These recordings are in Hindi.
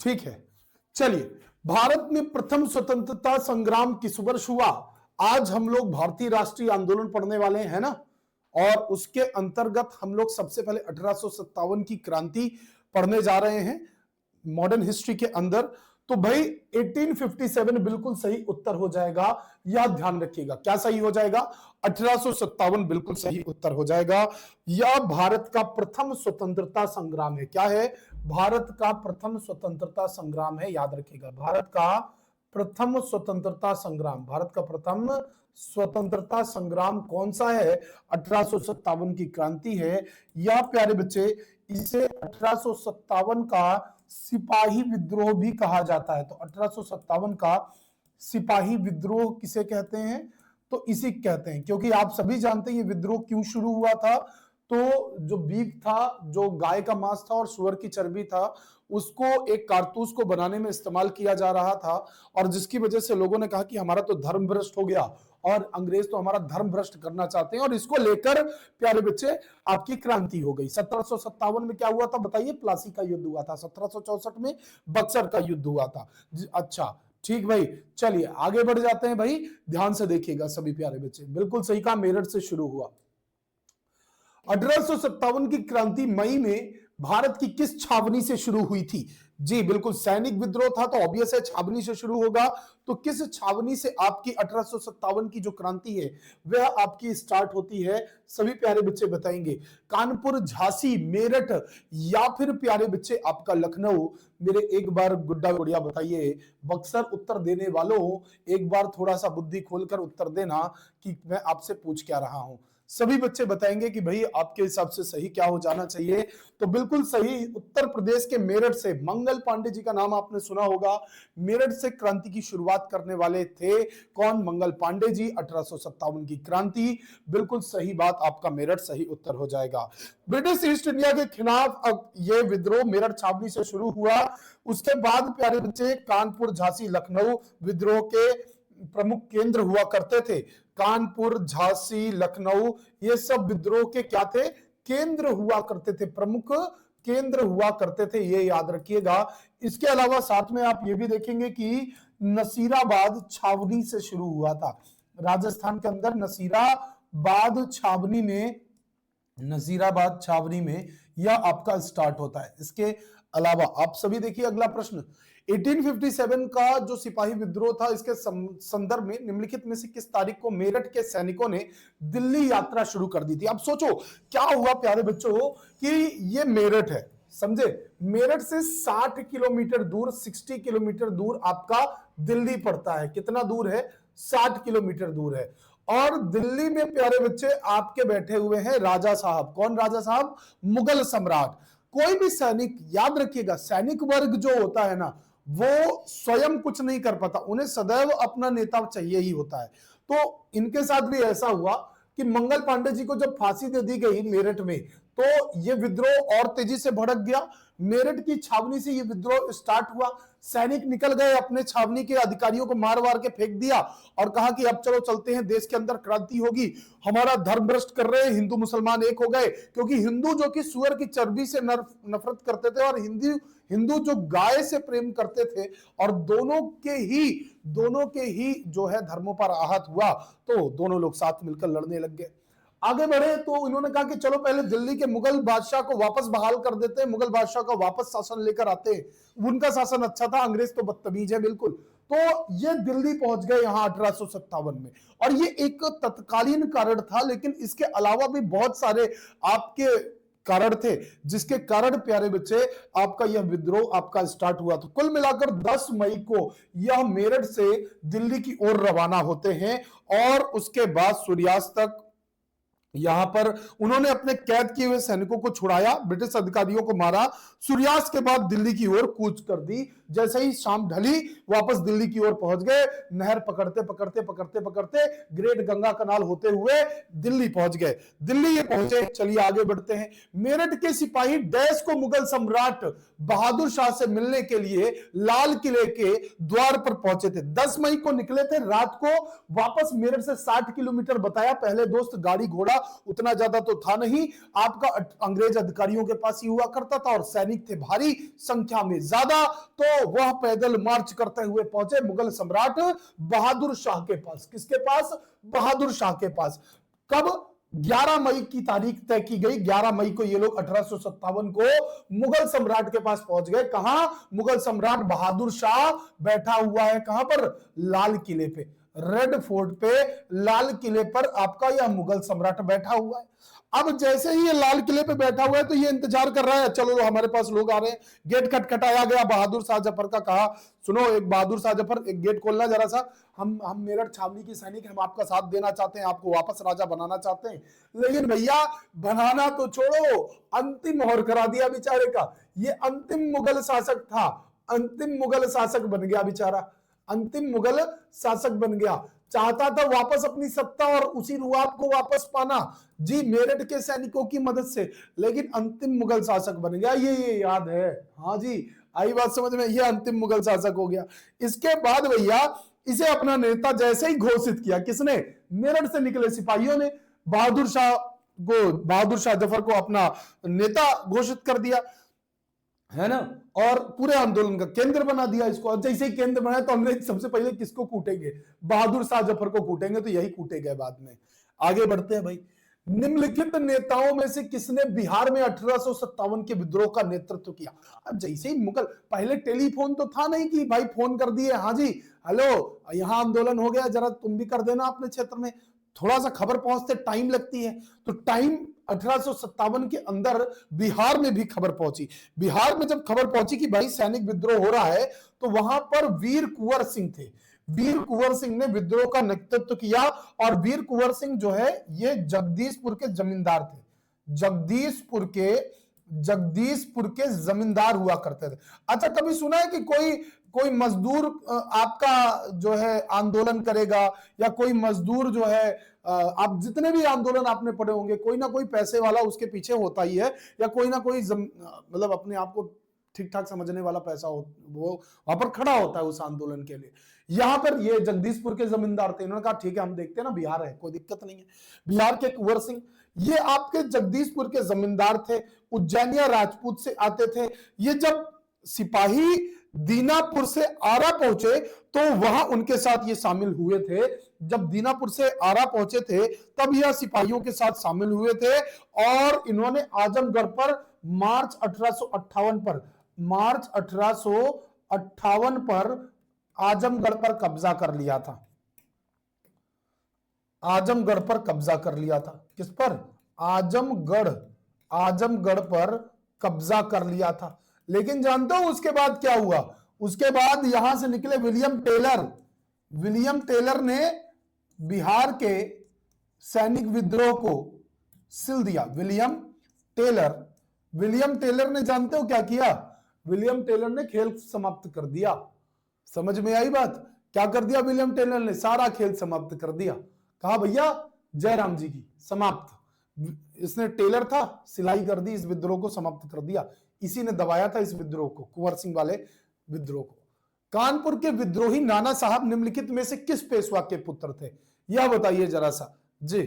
ठीक है, चलिए, भारत में प्रथम स्वतंत्रता संग्राम किस वर्ष हुआ? आज हम लोग भारतीय राष्ट्रीय आंदोलन पढ़ने वाले हैं ना, और उसके अंतर्गत हम लोग सबसे पहले 1857 की क्रांति पढ़ने जा रहे हैं मॉडर्न हिस्ट्री के अंदर। तो भाई 1857 बिल्कुल सही उत्तर हो जाएगा, यह ध्यान रखिएगा। क्या सही हो जाएगा? 1857 बिल्कुल सही उत्तर हो जाएगा। यह भारत का प्रथम स्वतंत्रता संग्राम है। क्या है? भारत का प्रथम स्वतंत्रता संग्राम है, याद रखिएगा। भारत का प्रथम स्वतंत्रता संग्राम, भारत का प्रथम स्वतंत्रता संग्राम कौन सा है? 1857 की क्रांति है। यह प्यारे बच्चे, इसे 1857 का सिपाही विद्रोह भी कहा जाता है। तो 1857 का सिपाही विद्रोह किसे कहते हैं? तो इसी कहते हैं, क्योंकि आप सभी जानते हैं ये विद्रोह क्यों शुरू हुआ था। तो जो बीफ था, जो गाय का मांस था और सुअर की चर्बी था, उसको एक कारतूस को बनाने में इस्तेमाल किया जा रहा था, और जिसकी वजह से लोगों ने कहा कि हमारा तो धर्म भ्रष्ट हो गया और अंग्रेज तो हमारा धर्म भ्रष्ट करना चाहते हैं, और इसको लेकर प्यारे बच्चे आपकी क्रांति हो गई। 1757 में क्या हुआ था बताइए? प्लासी का युद्ध हुआ था। 1764 में बक्सर का युद्ध हुआ था। अच्छा ठीक भाई, चलिए आगे बढ़ जाते हैं। भाई ध्यान से देखिएगा सभी प्यारे बच्चे, बिल्कुल सही कहा, मेरठ से शुरू हुआ। 1857 की क्रांति मई में भारत की किस छावनी से शुरू हुई थी? जी बिल्कुल, सैनिक विद्रोह था तो ऑब्वियस है छावनी से शुरू होगा। तो किस छावनी से आपकी 1857 की जो क्रांति है वह आपकी स्टार्ट होती है? सभी प्यारे बच्चे बताएंगे। कानपुर, झांसी, मेरठ, या फिर प्यारे बच्चे आपका लखनऊ? मेरे एक बार गुड्डा गुड़िया बताइए, बक्सर उत्तर देने वालों एक बार थोड़ा सा बुद्धि खोलकर उत्तर देना कि मैं आपसे पूछ क्या रहा हूं। सभी बच्चे बताएंगे कि भाई आपके हिसाब से सही क्या हो जाना चाहिए। तो बिल्कुल सही, उत्तर प्रदेश के मेरठ से मंगल पांडे जी का नाम आपने सुना होगा। मेरठ से क्रांति की शुरुआत करने वाले थे कौन? मंगल पांडे जी। 1857 की क्रांति, बिल्कुल सही बात, आपका मेरठ सही उत्तर हो जाएगा। ब्रिटिश ईस्ट इंडिया के खिलाफ अब यह विद्रोह मेरठ छावनी से शुरू हुआ। उसके बाद प्यारे बच्चे कानपुर, झांसी, लखनऊ विद्रोह के प्रमुख केंद्र हुआ करते थे। कानपुर, झांसी, लखनऊ, ये सब विद्रोह के क्या थे? केंद्र हुआ करते थे, प्रमुख केंद्र हुआ करते थे, ये याद रखिएगा। इसके अलावा साथ में आप ये भी देखेंगे कि नसीराबाद छावनी से शुरू हुआ था। राजस्थान के अंदर नसीराबाद छावनी में यह आपका स्टार्ट होता है। इसके अलावा आप सभी देखिए अगला प्रश्न, 1857 का जो सिपाही विद्रोह था, इसके संदर्भ में निम्नलिखित में से किस तारीख को मेरठ के सैनिकों ने दिल्ली यात्रा शुरू कर दी थी? अब सोचो क्या हुआ प्यारे बच्चों कि ये मेरठ है, समझे? मेरठ से 60 किलोमीटर दूर, 60 किलोमीटर दूर आपका दिल्ली पड़ता है। कितना दूर है? 60 किलोमीटर दूर है। और दिल्ली में प्यारे बच्चे आपके बैठे हुए हैं राजा साहब। कौन राजा साहब? मुगल सम्राट। कोई भी सैनिक, याद रखिएगा, सैनिक वर्ग जो होता है ना, वो स्वयं कुछ नहीं कर पाता, उन्हें सदैव अपना नेता चाहिए ही होता है। तो इनके साथ भी ऐसा हुआ कि मंगल पांडे जी को जब फांसी दे दी गई मेरठ में, तो ये विद्रोह और तेजी से भड़क गया। मेरठ की छावनी से ये विद्रोह स्टार्ट हुआ। सैनिक निकल गए, अपने छावनी के अधिकारियों को मार मार के फेंक दिया और कहा कि अब चलो चलते हैं, देश के अंदर क्रांति होगी, हमारा धर्म भ्रष्ट कर रहे हैं, हिंदू मुसलमान एक हो गए। क्योंकि हिंदू जो कि सुअर की चर्बी से नफरत करते थे और हिंदू जो गाय से प्रेम करते थे, और दोनों के ही जो है धर्मों पर आहत हुआ, तो दोनों लोग साथ मिलकर लड़ने लग गए। आगे बढ़े तो इन्होंने कहा कि चलो पहले दिल्ली के मुगल बादशाह को वापस बहाल कर देते हैं, मुगल बादशाह का वापस शासन लेकर आते हैं। उनका शासन अच्छा था, अंग्रेज तो बदतमीज है बिल्कुल। तो ये दिल्ली पहुंच गए यहां 1857 में, और ये एक तत्कालीन कारण था, लेकिन इसके अलावा भी बहुत सारे आपके कारण थे जिसके कारण प्यारे बच्चे आपका यह विद्रोह आपका स्टार्ट हुआ। तो कुल मिलाकर 10 मई को यह मेरठ से दिल्ली की ओर रवाना होते हैं, और उसके बाद सूर्यास्त तक यहां पर उन्होंने अपने कैद किए हुए सैनिकों को छुड़ाया, ब्रिटिश अधिकारियों को मारा, सूर्यास्त के बाद दिल्ली की ओर कूच कर दी। जैसे ही शाम ढली वापस दिल्ली की ओर पहुंच गए, नहर पकड़ते पकड़ते पकड़ते पकड़ते ग्रेट गंगा कनाल होते हुए दिल्ली पहुंच गए। दिल्ली ये पहुंचे, चलिए आगे बढ़ते हैं। मेरठ के सिपाही डैश को मुगल सम्राट बहादुर शाह से मिलने के लिए लाल किले के द्वार पर पहुंचे थे। 10 मई को निकले थे रात को, वापस मेरठ से 60 किलोमीटर बताया। पहले दोस्त गाड़ी घोड़ा उतना ज्यादा तो था नहीं, आपका अंग्रेज अधिकारियों के पास ही हुआ करता था और सैनिक थे भारी संख्या में ज्यादा, तो वह पैदल मार्च करते हुए पहुंचे मुगल सम्राट बहादुर शाह के पास। किसके पास? बहादुर शाह के पास। कब? 11 मई की तारीख तय की गई। 11 मई को ये लोग 1857 को मुगल सम्राट के पास पहुंच गए। कहां? मुगल सम्राट बहादुर शाह बैठा हुआ है कहां पर? लाल किले पे, रेड फोर्ट पे, लाल किले पर आपका यह मुगल सम्राट बैठा हुआ है। अब जैसे ही ये लाल किले पे बैठा हुआ है तो ये इंतजार कर रहा है, चलो हमारे पास लोग आ रहे हैं। गेट खटखटाया गया, बहादुर शाह जफर का कहा, सुनो एक बहादुर शाह जफर, एक गेट खोलना जरा सा, हम मेरठ छावनी की सैनिक, हम आपका साथ देना चाहते हैं, आपको वापस राजा बनाना चाहते हैं। लेकिन भैया बनाना तो छोड़ो, अंतिम मोहर करा दिया बेचारे का। ये अंतिम मुगल शासक था, अंतिम मुगल शासक बन गया बेचारा, अंतिम मुगल शासक बन गया। चाहता था वापस अपनी सत्ता और उसी रुआब को वापस पाना जी, मेरठ के सैनिकों की मदद से, लेकिन अंतिम मुगल शासक बन गया। ये याद है? हाँ जी, आई बात समझ में? ये अंतिम मुगल शासक हो गया। इसके बाद भैया इसे अपना नेता जैसे ही घोषित किया, किसने? मेरठ से निकले सिपाहियों ने बहादुर शाह जफर को अपना नेता घोषित कर दिया, है ना, और पूरे आंदोलन का केंद्र बना दिया इसको। और जैसे ही केंद्र बनाया तो अंग्रेज सबसे पहले किसको कूटेंगे? बहादुर शाह जफर को कूटेंगे, तो यही कूटे गए बाद में। आगे बढ़ते हैं भाई। निम्नलिखित नेताओं में से किसने बिहार में 1857 के विद्रोह का नेतृत्व किया? अब जैसे ही मुगल, पहले टेलीफोन तो था नहीं कि भाई फोन कर दिए, हाँ जी हेलो यहां आंदोलन हो गया, जरा तुम भी कर देना अपने क्षेत्र में, थोड़ा सा खबर पहुंचते टाइम लगती है। तो टाइम 1857 के अंदर बिहार में भी खबर पहुंची। बिहार में जब खबर पहुंची कि भाई सैनिक विद्रोह हो रहा है, तो वहां पर वीर कुंवर सिंह थे। वीर कुंवर सिंह ने विद्रोह का नेतृत्व किया, और वीर कुंवर सिंह जो है ये जगदीशपुर के जमींदार थे। जगदीशपुर के जमींदार हुआ करते थे। अच्छा, कभी सुना है कि कोई मजदूर आपका जो है आंदोलन करेगा, या कोई मजदूर जो है, आप जितने भी आंदोलन आपने पढ़े होंगे, कोई ना कोई पैसे वाला उसके पीछे होता ही है, या कोई ना कोई मतलब अपने आप को ठीक ठाक समझने वाला पैसा वो वहां पर खड़ा होता है उस आंदोलन के लिए। यहां पर ये जगदीशपुर के जमींदार थे, इन्होंने कहा ठीक है हम देखते हैं ना, बिहार है कोई दिक्कत नहीं है। बिहार के कुंवर सिंह ये आपके जगदीशपुर के जमींदार थे, उज्जैनिया राजपूत से आते थे। ये जब सिपाही दीनापुर से आरा पहुंचे तो वहां उनके साथ ये शामिल हुए थे। जब दीनापुर से आरा पहुंचे थे तब यह सिपाहियों के साथ शामिल हुए थे, और इन्होंने आजमगढ़ पर मार्च 1858 पर आजमगढ़ पर कब्जा कर लिया था। आजमगढ़ पर कब्जा कर लिया था। किस पर? आजमगढ़ पर कब्जा कर लिया था। लेकिन जानते हो उसके बाद क्या हुआ? उसके बाद यहां से निकले विलियम टेलर ने बिहार के सैनिक विद्रोह को सिल दिया। विलियम टेलर ने जानते हो क्या किया? विलियम टेलर ने खेल समाप्त कर दिया। समझ में आई बात? क्या कर दिया विलियम टेलर ने? सारा खेल समाप्त कर दिया। कहा भैया जयराम जी की समाप्त। इसने टेलर था, सिलाई कर दी, इस विद्रोह को समाप्त कर दिया। इसी ने दबाया था इस विद्रोह को, कुंवर सिंह वाले विद्रोह को। कानपुर के विद्रोही नाना साहब निम्नलिखित में से किस पेशवा के पुत्र थे? यह बताइए जरा सा जी।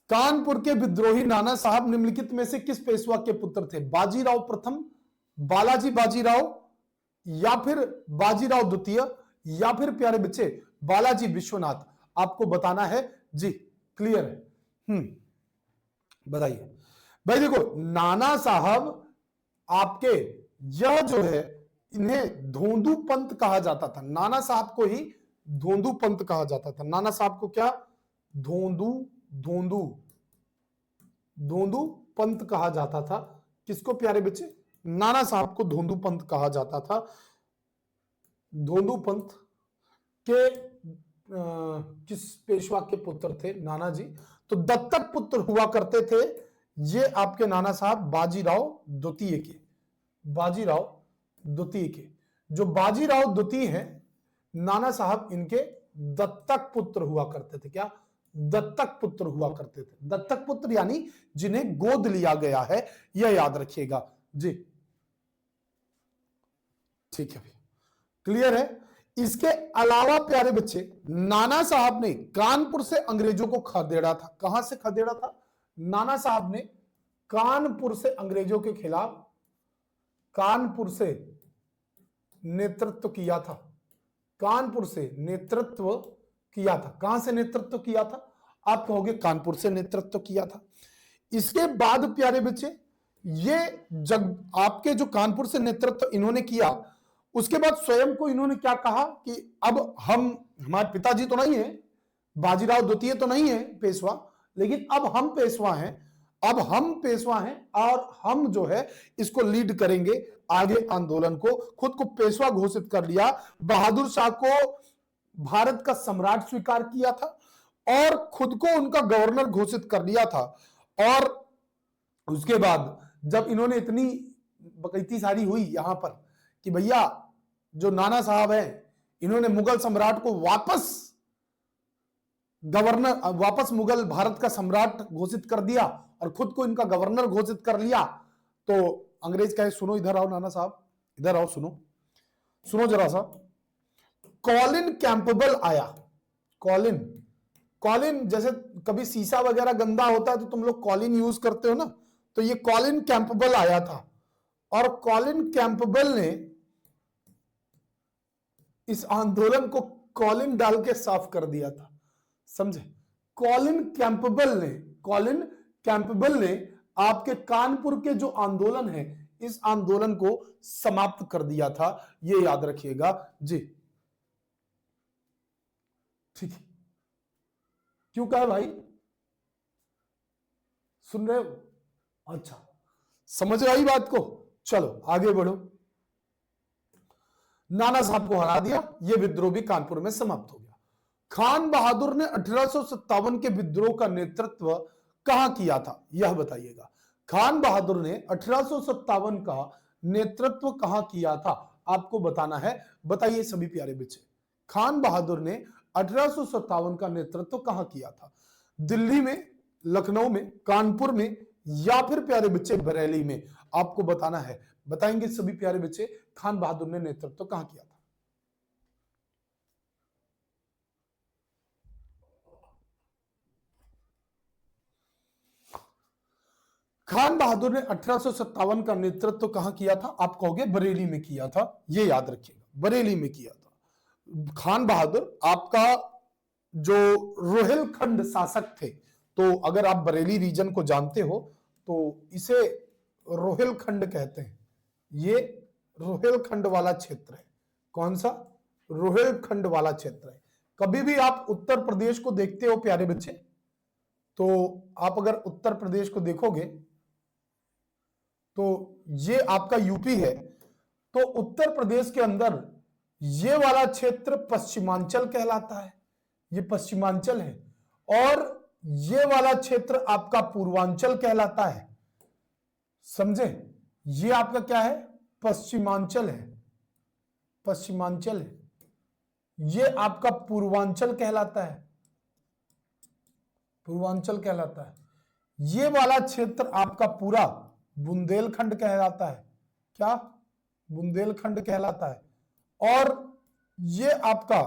कानपुर के विद्रोही नाना साहब निम्नलिखित में से किस पेशवा के पुत्र थे? बाजीराव प्रथम, बालाजी बाजीराव, या फिर बाजीराव द्वितीय, या फिर प्यारे बच्चे बालाजी विश्वनाथ? आपको बताना है जी। क्लियर है? बताइए भाई। देखो नाना साहब आपके यह जो है, इन्हें धोंदू पंत कहा जाता था। नाना साहब को ही धोंदू पंत कहा जाता था। नाना साहब को क्या? धोंदू पंत कहा जाता था। किसको प्यारे बच्चे? नाना साहब को धोंदू पंत कहा जाता था। धोंदू पंत के किस पेशवा के पुत्र थे नाना जी? तो दत्तक पुत्र हुआ करते थे ये आपके नाना साहब बाजीराव द्वितीय के। जो बाजीराव द्वितीय हैं, नाना साहब इनके दत्तक पुत्र हुआ करते थे। क्या? दत्तक पुत्र हुआ करते थे। दत्तक पुत्र यानी जिन्हें गोद लिया गया है, यह याद रखिएगा जी। ठीक है, क्लियर है? इसके अलावा प्यारे बच्चे, नाना साहब ने कानपुर से अंग्रेजों को खदेड़ा था। कहां से खदेड़ा था? नाना साहब ने कानपुर से अंग्रेजों के खिलाफ, कानपुर से नेतृत्व किया था। कानपुर से नेतृत्व किया था। कहां से नेतृत्व किया था? आप कहोगे कानपुर से नेतृत्व किया था। इसके बाद प्यारे बच्चे, ये जब आपके जो कानपुर से नेतृत्व इन्होंने किया, उसके बाद स्वयं को इन्होंने क्या कहा कि अब हम, हमारे पिताजी तो नहीं है, बाजीराव द्वितीय तो नहीं है पेशवा, लेकिन अब हम पेशवा हैं, अब हम पेशवा हैं और हम जो है इसको लीड करेंगे आगे आंदोलन को। खुद को पेशवा घोषित कर लिया। बहादुर शाह को भारत का सम्राट स्वीकार किया था और खुद को उनका गवर्नर घोषित कर लिया था। और उसके बाद जब इन्होंने इतनी बकैती सारी हुई यहां पर कि भैया जो नाना साहब हैं, इन्होंने मुगल सम्राट को वापस गवर्नर, वापस मुगल भारत का सम्राट घोषित कर दिया और खुद को इनका गवर्नर घोषित कर लिया, तो अंग्रेज कहे सुनो इधर आओ नाना साहब, इधर आओ, सुनो सुनो जरा सा। कॉलिन कैंपबेल आया। कॉलिन, कॉलिन जैसे कभी शीशा वगैरह गंदा होता है तो तुम लोग कॉलिन यूज करते हो ना, तो ये कॉलिन कैंपबेल आया था और कॉलिन कैंपबेल ने इस आंदोलन को कॉलिन डाल के साफ कर दिया था। समझे? कॉलिन कैंपबेल ने आपके कानपुर के जो आंदोलन है, इस आंदोलन को समाप्त कर दिया था। ये याद रखिएगा जी। ठीक है, क्यों कहा भाई? सुन रहे हो? अच्छा, समझ आई बात को? चलो आगे बढ़ो। नाना साहब को हरा दिया, यह विद्रोह भी कानपुर में समाप्त हो गया। खान बहादुर ने 1857 के विद्रोह का नेतृत्व कहां किया था, यह बताइएगा। खान बहादुर ने 1857 का नेतृत्व कहां किया था, आपको बताना है। बताइए सभी प्यारे बच्चे, खान बहादुर ने 1857 का नेतृत्व कहां किया था? दिल्ली में, लखनऊ में, कानपुर में या फिर प्यारे बच्चे बरेली में? आपको बताना है। बताएंगे सभी प्यारे बच्चे, खान बहादुर ने नेतृत्व कहां किया था? खान बहादुर ने 1857 का नेतृत्व कहां किया था? आप कहोगे बरेली में किया था। यह याद रखिएगा, बरेली में किया था। खान बहादुर आपका जो रोहिलखंड शासक थे, तो अगर आप बरेली रीजन को जानते हो तो इसे रोहिलखंड कहते हैं। ये रोहिलखंड वाला क्षेत्र है। कौन सा? रोहिलखंड वाला क्षेत्र है। कभी भी आप उत्तर प्रदेश को देखते हो प्यारे बच्चे, तो आप अगर उत्तर प्रदेश को देखोगे तो ये आपका यूपी है, तो उत्तर प्रदेश के अंदर ये वाला क्षेत्र पश्चिमांचल कहलाता है। ये पश्चिमांचल है और ये वाला क्षेत्र आपका पूर्वांचल कहलाता है। समझे? ये आपका क्या है? पश्चिमांचल है। पश्चिमांचल है। ये आपका पूर्वांचल कहलाता है। पूर्वांचल कहलाता है। ये वाला क्षेत्र आपका पूरा बुंदेलखंड कहलाता है। क्या? बुंदेलखंड कहलाता है। और ये आपका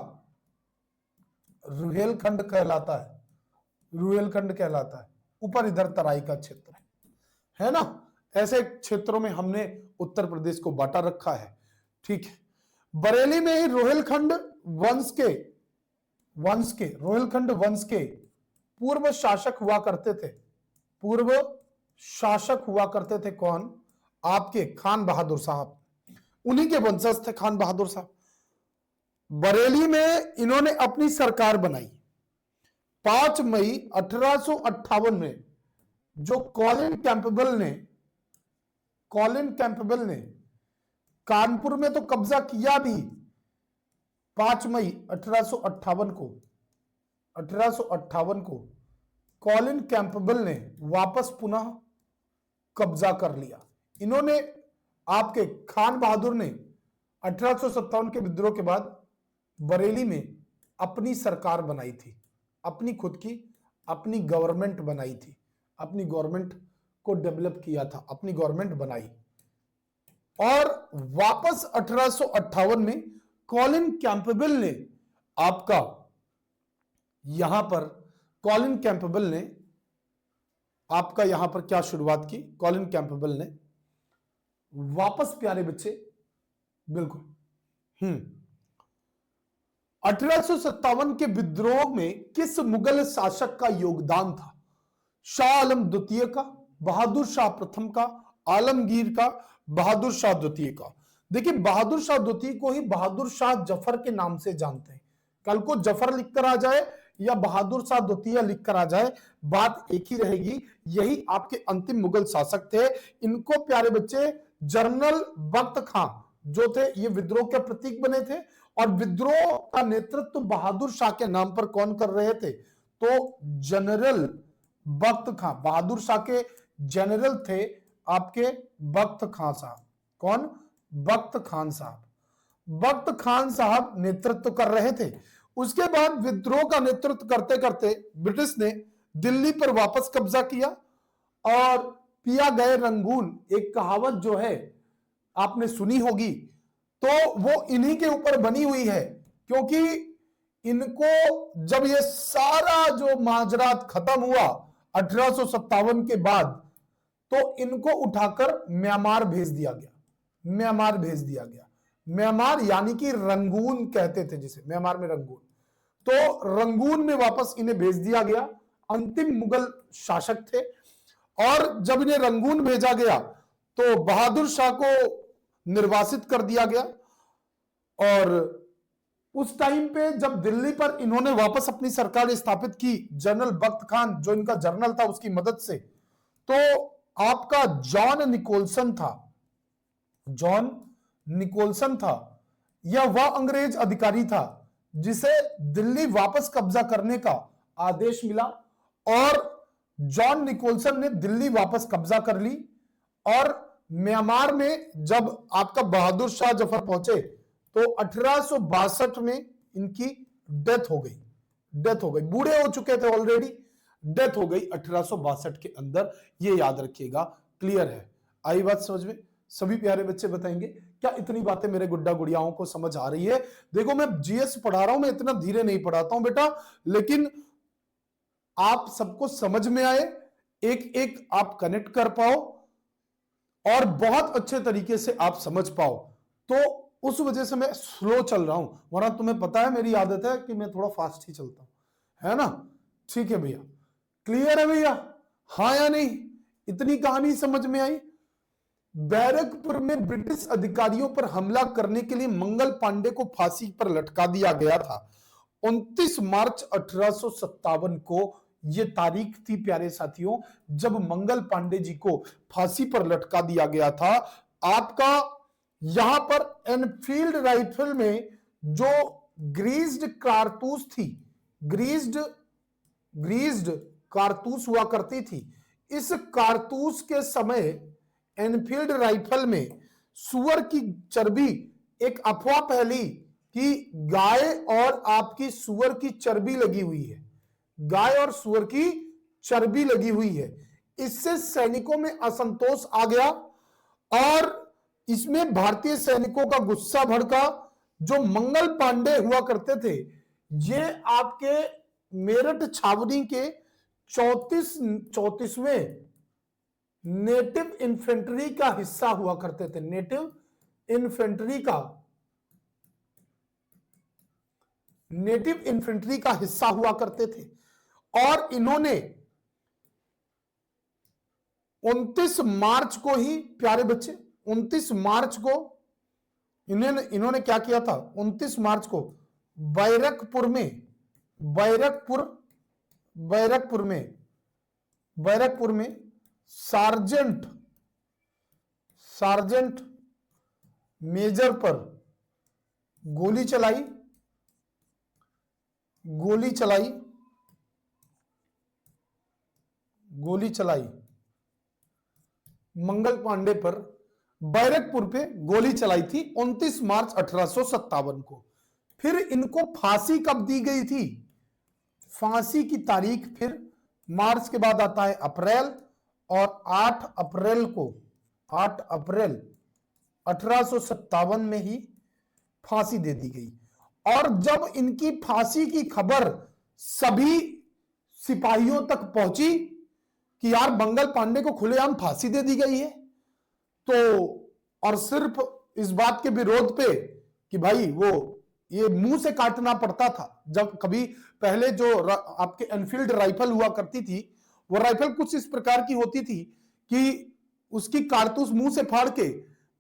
रुहेलखंड कहलाता है। रुहेलखंड कहलाता है। ऊपर इधर तराई का क्षेत्र है ना? ऐसे क्षेत्रों में हमने उत्तर प्रदेश को बांटा रखा है। ठीक है, बरेली में ही रोहिलखंड वंश के पूर्व शासक हुआ करते थे। पूर्व शासक हुआ करते थे कौन? आपके खान बहादुर साहब। उन्हीं के वंशज थे खान बहादुर साहब। बरेली में इन्होंने अपनी सरकार बनाई। 5 मई 1858 में जो कॉलिन कैंपबेल ने कानपुर में तो कब्जा किया भी। 5 मई 1858 को कॉलिन कैंपबेल ने वापस पुनः कब्जा कर लिया। इन्होंने, आपके खान बहादुर ने 1857 के विद्रोह के बाद बरेली में अपनी सरकार बनाई थी। अपनी खुद की अपनी गवर्नमेंट बनाई थी। अपनी गवर्नमेंट को डेवलप किया था, अपनी गवर्नमेंट बनाई। और वापस 1858 में कॉलिन कैंपबेल ने आपका यहां पर कॉलिन कैंपबेल ने आपका यहां पर क्या शुरुआत की? कॉलिन कैंपबेल ने वापस प्यारे बच्चे बिल्कुल 1857 के विद्रोह में किस मुगल शासक का योगदान था? शाह आलम द्वितीय का, बहादुर शाह प्रथम का, आलमगीर का, बहादुर शाह द्वितीय का? देखिए, बहादुर शाह द्वितीय को ही बहादुर शाह जफर के नाम से जानते हैं। कल को जफर लिखकर आ जाए या बहादुर शाह द्वितीय लिखकर आ जाए, बात एक ही रहेगी। यही आपके अंतिम मुगल शासक थे। इनको प्यारे बच्चे जनरल बख्त खां जो थे, ये विद्रोह के प्रतीक बने थे। और विद्रोह का नेतृत्व बहादुर शाह के नाम पर कौन कर रहे थे? तो जनरल बख्त खां, बहादुर शाह के जनरल थे आपके बख्त खां साहब। कौन? बख्त खान साहब। बख्त खान साहब नेतृत्व कर रहे थे। उसके बाद विद्रोह का नेतृत्व करते करते ब्रिटिश ने दिल्ली पर वापस कब्जा किया और पिया गए रंगून, एक कहावत जो है आपने सुनी होगी, तो वो इन्हीं के ऊपर बनी हुई है। क्योंकि इनको जब ये सारा जो माजरात खत्म हुआ 1857 के बाद, तो इनको उठाकर म्यांमार भेज दिया गया। म्यांमार भेज दिया गया। म्यांमार यानी कि रंगून कहते थे जिसे, म्यांमार में रंगून, तो रंगून में वापस इन्हें भेज दिया गया। अंतिम मुगल शासक थे। और जब इन्हें रंगून भेजा गया तो बहादुर शाह को निर्वासित कर दिया गया। और उस टाइम पे जब दिल्ली पर इन्होंने वापस अपनी सरकार स्थापित की, जनरल बख्त खान जो इनका जनरल था उसकी मदद से, तो आपका जॉन निकोलसन था। जॉन निकोलसन था, यह वह अंग्रेज अधिकारी था जिसे दिल्ली वापस कब्जा करने का आदेश मिला। और जॉन निकोलसन ने दिल्ली वापस कब्जा कर ली। और म्यांमार में जब आपका बहादुर शाह जफर पहुंचे तो 1862 में इनकी डेथ हो गई। डेथ हो गई, बूढ़े हो चुके थे ऑलरेडी, डेथ हो गई 1862 के अंदर। ये याद रखिएगा। क्लियर है? आई बात समझ में? सभी प्यारे बच्चे बताएंगे क्या इतनी बातें मेरे गुड्डा गुड़ियाओं को समझ आ रही है? देखो, मैं जीएस पढ़ा रहा हूं, मैं इतना धीरे नहीं पढ़ाता हूं बेटा, लेकिन आप सबको समझ में आए, एक एक आप कनेक्ट कर पाओ और बहुत अच्छे तरीके से आप समझ पाओ, तो उस वजह से मैं स्लो चल रहा हूं। वरना तुम्हें पता है मेरी आदत है कि मैं थोड़ा फास्ट ही चलता हूं, है ना? ठीक है भैया, क्लियर है भैया? हाँ या नहीं? इतनी कहानी समझ में आई? बैरकपुर में ब्रिटिश अधिकारियों पर हमला करने के लिए मंगल पांडे को फांसी पर लटका दिया गया था। 29 मार्च 1857 को यह तारीख थी प्यारे साथियों, जब मंगल पांडे जी को फांसी पर लटका दिया गया था। आपका यहां पर एनफील्ड राइफल में जो ग्रीज्ड कारतूस थी, ग्रीज्ड कारतूस हुआ करती थी, इस कारतूस के समय एनफील्ड राइफल में सुअर की चर्बी, एक अफवाह फैली कि गाय और आपकी सुअर की चर्बी लगी हुई है, गाय और सुअर की चर्बी लगी हुई है। इससे सैनिकों में असंतोष आ गया और इसमें भारतीय सैनिकों का गुस्सा भड़का। जो मंगल पांडे हुआ करते थे, ये आपके मेरठ छावनी के 34वें नेटिव इन्फेंट्री का हिस्सा हुआ करते थे। नेटिव इन्फेंट्री का हिस्सा हुआ करते थे। और इन्होंने 29 मार्च को ही प्यारे बच्चे, 29 मार्च को इन्होंने क्या किया था? 29 मार्च को बैरकपुर में सार्जेंट मेजर पर गोली चलाई मंगल पांडे पर बैरकपुर पे गोली चलाई थी 29 मार्च 1857 को। फिर इनको फांसी कब दी गई थी? फांसी की तारीख फिर मार्च के बाद आता है अप्रैल, और 8 अप्रैल 1857 में ही फांसी दे दी गई। और जब इनकी फांसी की खबर सभी सिपाहियों तक पहुंची कि यार मंगल पांडे को खुलेआम फांसी दे दी गई है, तो और सिर्फ इस बात के विरोध पे कि भाई वो ये मुंह से काटना पड़ता था। जब कभी पहले जो आपके एनफील्ड राइफल हुआ करती थी, वो राइफल कुछ इस प्रकार की होती थी कि उसकी कारतूस मुंह से फाड़ के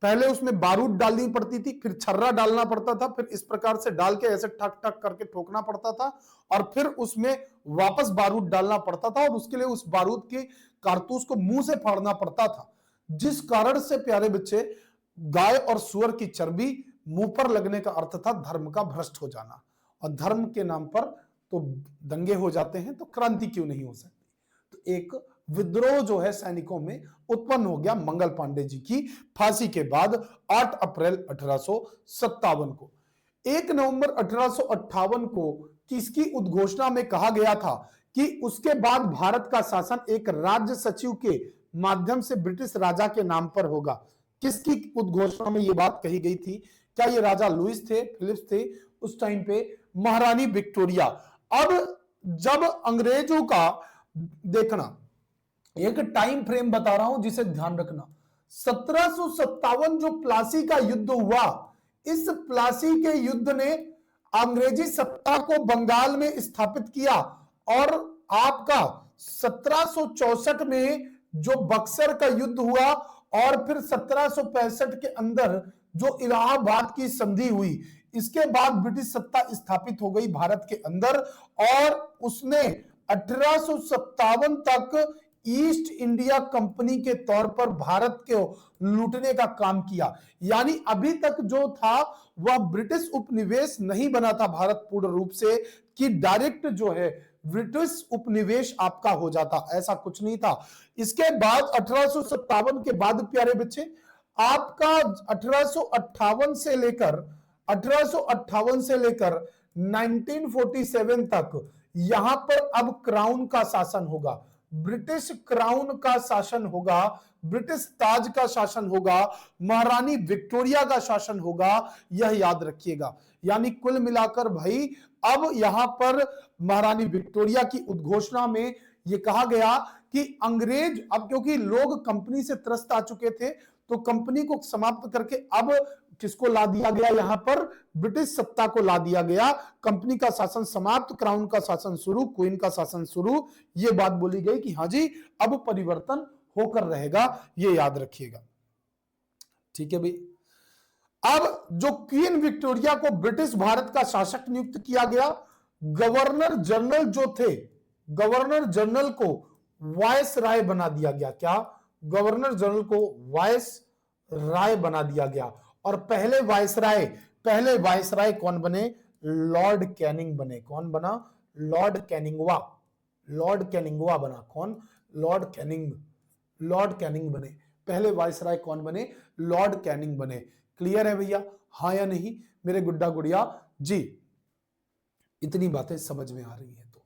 पहले उसमें बारूद डालनी पड़ती थी, फिर छर्रा डालना पड़ता था, फिर इस प्रकार से डाल के ऐसे ठक ठक करके ठोकना पड़ता था, और फिर उसमें वापस बारूद डालना पड़ता था, और उसके लिए उस बारूद की कारतूस को मुंह से फाड़ना पड़ता था। जिस कारण से प्यारे बच्चे गाय और सुअर की चर्बी मुंह पर लगने का अर्थ था धर्म का भ्रष्ट हो जाना, और धर्म के नाम पर तो दंगे हो जाते हैं, तो क्रांति क्यों नहीं हो सकती। तो एक विद्रोह जो है सैनिकों में उत्पन्न हो गया मंगल पांडे जी की फांसी के बाद 8 अप्रैल 1857 को। 1 नवंबर 1858 को किसकी उद्घोषणा में कहा गया था कि उसके बाद भारत का शासन एक राज्य सचिव के माध्यम से ब्रिटिश राजा के नाम पर होगा। किसकी उद्घोषणा में यह बात कही गई थी? क्या ये राजा लुईस थे, फिलिप्स थे? उस टाइम पे महारानी विक्टोरिया। अब जब अंग्रेजों का देखना, एक टाइम फ्रेम बता रहा हूं जिसे ध्यान रखना, 1757 जो प्लासी का युद्ध हुआ, इस प्लासी के युद्ध ने अंग्रेजी सत्ता को बंगाल में स्थापित किया, और आपका 1764 में जो बक्सर का युद्ध हुआ, और फिर 1765 के अंदर जो इलाहाबाद की संधि हुई, इसके बाद ब्रिटिश सत्ता स्थापित हो गई भारत के अंदर, और उसने 1857 तक ईस्ट इंडिया कंपनी के तौर पर भारत को लूटने का काम किया। यानी अभी तक जो था वह ब्रिटिश उपनिवेश नहीं बना था भारत पूर्ण रूप से, कि डायरेक्ट जो है ब्रिटिश उपनिवेश आपका हो जाता, ऐसा कुछ नहीं था। इसके बाद 1857 के बाद प्यारे बच्चे आपका 1858 से लेकर 1947 तक यहां पर अब क्राउन का शासन होगा, ब्रिटिश क्राउन का शासन होगा, ब्रिटिश ताज का शासन होगा, महारानी विक्टोरिया का शासन होगा, यह याद रखिएगा। यानी कुल मिलाकर भाई अब यहां पर महारानी विक्टोरिया की उद्घोषणा में यह कहा गया कि अंग्रेज, अब क्योंकि लोग कंपनी से त्रस्त आ चुके थे, तो कंपनी को समाप्त करके अब किसको ला दिया गया? यहां पर ब्रिटिश सत्ता को ला दिया गया। कंपनी का शासन समाप्त, क्राउन का शासन शुरू, क्वीन का शासन शुरू। यह बात बोली गई कि हां जी अब परिवर्तन होकर रहेगा, यह याद रखिएगा। ठीक है भाई। अब जो क्वीन विक्टोरिया को ब्रिटिश भारत का शासक नियुक्त किया गया, गवर्नर जनरल जो थे, गवर्नर जनरल को वायस राय बना दिया गया। क्या? गवर्नर जनरल को वायस राय बना दिया गया। और पहले वायसराय कौन बने? लॉर्ड कैनिंग बने। कौन बना? लॉर्ड कैनिंगवा। लॉर्ड कैनिंगवा बना। कौन? लॉर्ड कैनिंग बने। पहले वायसराय कौन बने? लॉर्ड कैनिंग बने। क्लियर है भैया? हाँ या नहीं मेरे गुड्डा गुड़िया जी? इतनी बातें समझ में आ रही है। तो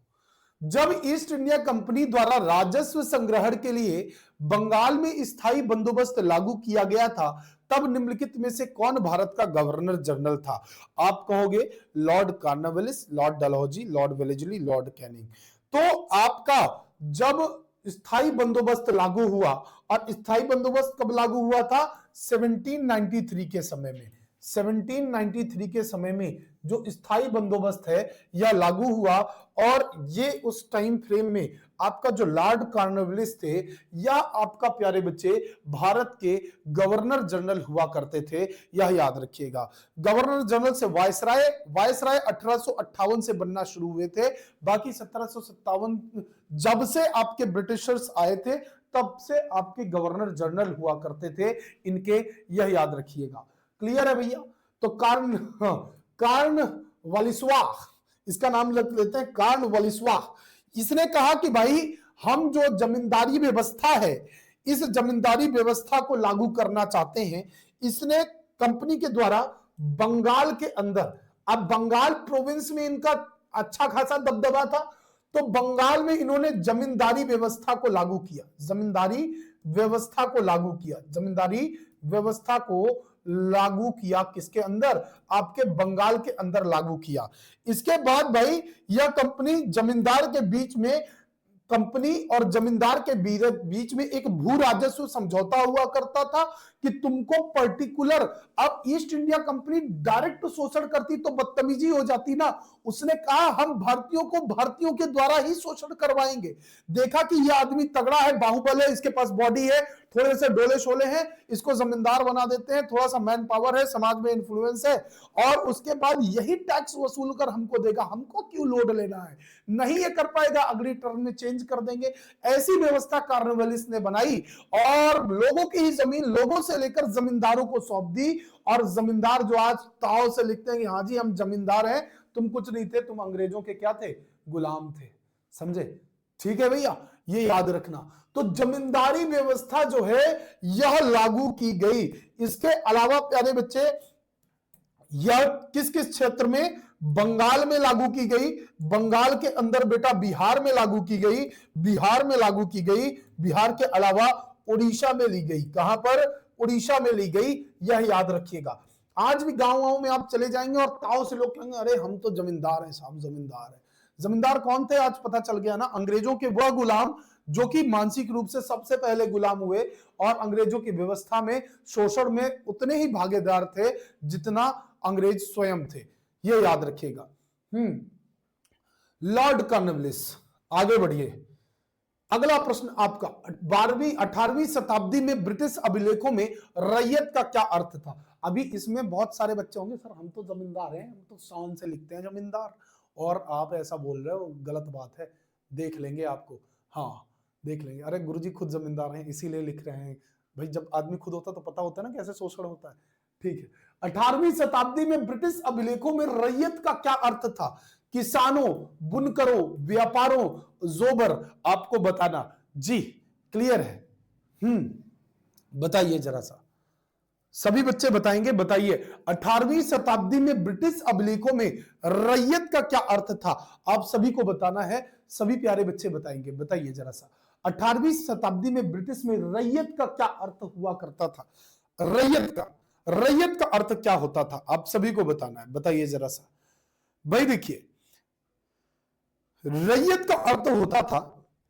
जब ईस्ट इंडिया कंपनी द्वारा राजस्व संग्रहण के लिए बंगाल में स्थायी बंदोबस्त लागू किया गया था, तब निम्नलिखित में से कौन भारत का गवर्नर जनरल था? आप कहोगे Lord Cornwallis, Lord Dalhousie, Lord Wellesley, Lord Canning. तो आपका जब स्थायी बंदोबस्त लागू हुआ, और स्थायी बंदोबस्त कब लागू हुआ था? 1793 के समय में। 1793 के समय में जो स्थायी बंदोबस्त है यह लागू हुआ, और ये उस टाइम फ्रेम में आपका जो लॉर्ड कॉर्नवालिस थे या आपका प्यारे बच्चे भारत के गवर्नर जनरल हुआ करते थे, यह याद रखिएगा। गवर्नर जनरल से वायसराय 1858 से बनना शुरू हुए थे। बाकी 1757 जब से आपके ब्रिटिशर्स आए थे तब से आपके गवर्नर जनरल हुआ करते थे इनके, यह याद रखिएगा। क्लियर है भैया? तो कॉर्नवालिसवा, इसका नाम रख लेते हैं कॉर्नवालिसवा। इसने कहा कि भाई हम जो जमींदारी व्यवस्था है, इस जमींदारी व्यवस्था को लागू करना चाहते हैं। इसने कंपनी के द्वारा बंगाल के अंदर, अब बंगाल प्रोविंस में इनका अच्छा खासा दबदबा था, तो बंगाल में इन्होंने जमींदारी व्यवस्था को लागू किया। जमींदारी व्यवस्था को लागू किया। जमींदारी व्यवस्था को लागू किया, किसके अंदर, आपके बंगाल के अंदर लागू किया। इसके बाद भाई यह कंपनी जमींदार के बीच में, कंपनी और जमींदार के बीच में एक भू राजस्व समझौता हुआ करता था कि तुमको पर्टिकुलर, अब ईस्ट इंडिया कंपनी डायरेक्ट शोषण करती तो बदतमीजी हो जाती ना, उसने कहा हम भारतीयों को भारतीयों के द्वारा ही शोषण करवाएंगे। देखा कि यह आदमी तगड़ा है, बाहुबल है, इसके पास बॉडी है, थोड़े से डोले शोले हैं, इसको जमींदार बना देते हैं, थोड़ा सा मैन पावर है, समाज में इन्फ्लुएंस है, और उसके बाद यही टैक्स वसूल कर हमको देगा, हमको क्यों लोड लेना है, नहीं ये कर पाएगा, अगली टर्म में चेंज कर देंगे। ऐसी व्यवस्था कार्नवालिस ने बनाई और लोगों की ही जमीन लोगों से लेकर जमींदारों को सौंप दी। और जमींदार जो आज ताव से लिखते हैं कि हाँ जी हम जमींदार हैं, तुम कुछ नहीं थे, तुम अंग्रेजों के क्या थे, गुलाम थे। समझे? ठीक है भैया, ये याद रखना। तो जमींदारी व्यवस्था जो है यह लागू की गई। इसके अलावा प्यारे बच्चे, यह किस किस क्षेत्र में, बंगाल में लागू की गई, बंगाल के अंदर बेटा बिहार में लागू की गई, बिहार में लागू की गई, बिहार के अलावा उड़ीसा में ली गई। कहां पर? उड़ीसा में ली गई, यह याद रखिएगा। आज भी गांव में आप चले जाएंगे और ताव से लोग कहेंगे अरे हम तो जमींदार हैं साहब, जमींदार है। जमींदार कौन थे? आज पता चल गया ना, अंग्रेजों के वह गुलाम जो कि मानसिक रूप से सबसे पहले गुलाम हुए और अंग्रेजों की व्यवस्था में, शोषण में उतने ही भागीदार थे जितना अंग्रेज स्वयं थे। यह याद रखिएगा। लॉर्ड कॉर्नवालिस, आगे बढ़िए। अगला प्रश्न आपका, 18वीं शताब्दी में ब्रिटिश अभिलेखों में रैयत का क्या अर्थ था? अभी इसमें बहुत सारे बच्चे होंगे सर हम तो जमींदार हैं, हम तो शान से लिखते हैं जमींदार, और आप ऐसा बोल रहे हो, गलत बात है, देख लेंगे आपको। हाँ देख लेंगे, अरे गुरुजी खुद जमींदार हैं इसीलिए लिख रहे हैं। भाई जब आदमी खुद होता तो पता होता है ना कैसे शोषण होता है। ठीक है, 18वीं शताब्दी में ब्रिटिश अभिलेखों में रैयत का क्या अर्थ था? किसानों, बुनकरों, व्यापारों, जोबर, आपको बताना। जी क्लियर है? बताइए जरा सा, सभी बच्चे बताएंगे, बताइए 18वीं शताब्दी में ब्रिटिश अभिलेखों में रैयत का क्या अर्थ था? आप सभी को बताना है, सभी प्यारे बच्चे बताएंगे, बताइए जरा सा। 18वीं शताब्दी में ब्रिटिश में रैयत का क्या अर्थ हुआ करता था? रैयत का अर्थ क्या होता था? आप सभी को बताना है, बताइए जरा सा। भाई देखिए, रैयत का अर्थ होता था,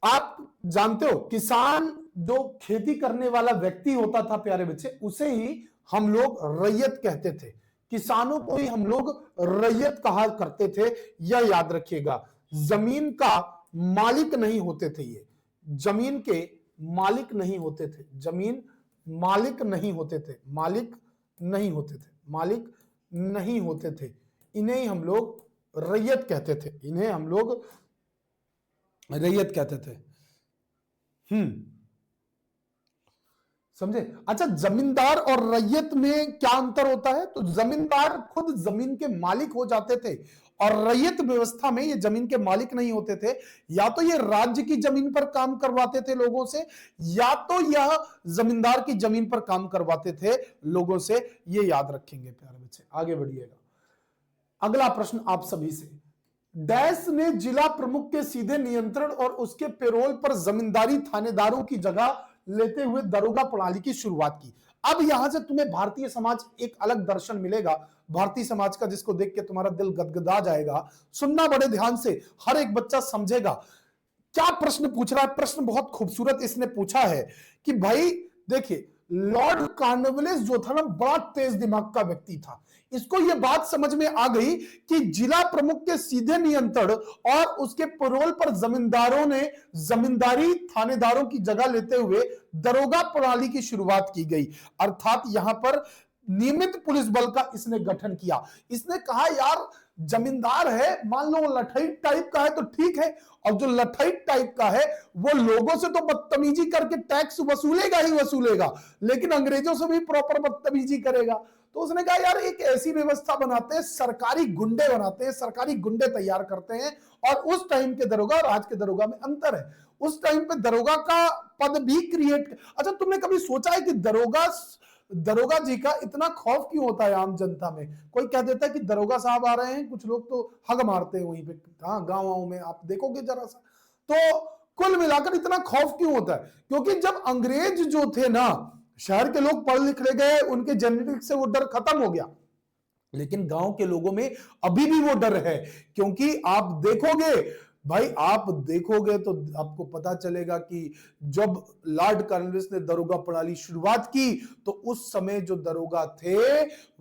आप जानते हो, किसान जो खेती करने वाला व्यक्ति होता था प्यारे बच्चे, उसे ही हम लोग रैयत कहते थे, किसानों को ही हम लोग रैयत कहा करते थे। यह याद रखिएगा, जमीन का मालिक नहीं होते थे, ये जमीन के मालिक नहीं होते थे, जमीन मालिक नहीं होते थे, मालिक नहीं होते थे, मालिक नहीं होते थे, इन्हें हम लोग रैयत कहते थे, इन्हें हम लोग रैयत कहते थे। समझे? अच्छा, जमींदार और रैयत में क्या अंतर होता है? तो जमींदार खुद जमीन के मालिक हो जाते थे और रैयत व्यवस्था में ये जमीन के मालिक नहीं होते थे। या तो ये राज्य की जमीन पर काम करवाते थे लोगों से, या तो यह जमींदार की जमीन पर काम करवाते थे लोगों से। ये याद रखेंगे प्यारे बच्चे, आगे बढ़िएगा। अगला प्रश्न आप सभी से, डैश ने जिला प्रमुख के सीधे नियंत्रण और उसके पेरोल पर जमींदारी थानेदारों की जगह लेते हुए दरोगा प्रणाली की शुरुआत की। अब यहां से तुम्हें भारतीय समाज एक अलग दर्शन मिलेगा, भारतीय समाज का, जिसको देख के तुम्हारा दिल गदगदा जाएगा। सुनना बड़े ध्यान से, हर एक बच्चा समझेगा क्या प्रश्न पूछ रहा है। प्रश्न बहुत खूबसूरत इसने पूछा है कि भाई देखिए, लॉर्ड कॉर्नवालिस जो था ना, बड़ा तेज दिमाग का व्यक्ति था। इसको यह बात समझ में आ गई कि जिला प्रमुख के सीधे नियंत्रण और उसके पेरोल पर जमींदारों ने जमींदारी थानेदारों की जगह लेते हुए दरोगा प्रणाली की शुरुआत की गई। अर्थात यहां पर नियमित पुलिस बल का इसने गठन किया। इसने कहा यार जमींदार है, मान लो लठैत टाइप का है तो ठीक है, और जो लठैत टाइप का है वो लोगों से तो बदतमीजी करके टैक्स वसूलेगा ही वसूलेगा, लेकिन अंग्रेजों से भी प्रॉपर बदतमीजी करेगा। तो उसने कहा यार एक ऐसी व्यवस्था बनाते हैं, सरकारी गुंडे बनाते हैं, सरकारी गुंडे तैयार करते हैं। और उस टाइम के दरोगा और आज के दरोगा में अंतर है। उस टाइम पे दरोगा का पद भी क्रिएट, अच्छा तुमने कभी सोचा है कि दरोगा जी का इतना खौफ क्यों होता है आम जनता में? कोई कह देता है कि दरोगा साहब आ रहे हैं, कुछ लोग तो हग मारते हैं वहीं पे, हाँ गांव में आप देखोगे जरा सा। तो कुल मिलाकर इतना खौफ क्यों होता है? क्योंकि जब अंग्रेज जो थे ना, शहर के लोग पढ़ लिख गए, उनके जेनेटिक्स से वो डर खत्म हो गया, लेकिन गांव के लोगों में अभी भी वो डर है। क्योंकि आप देखोगे भाई, आप देखोगे तो आपको पता चलेगा कि जब लॉर्ड कॉर्नवालिस ने दरोगा प्रणाली शुरुआत की तो उस समय जो दरोगा थे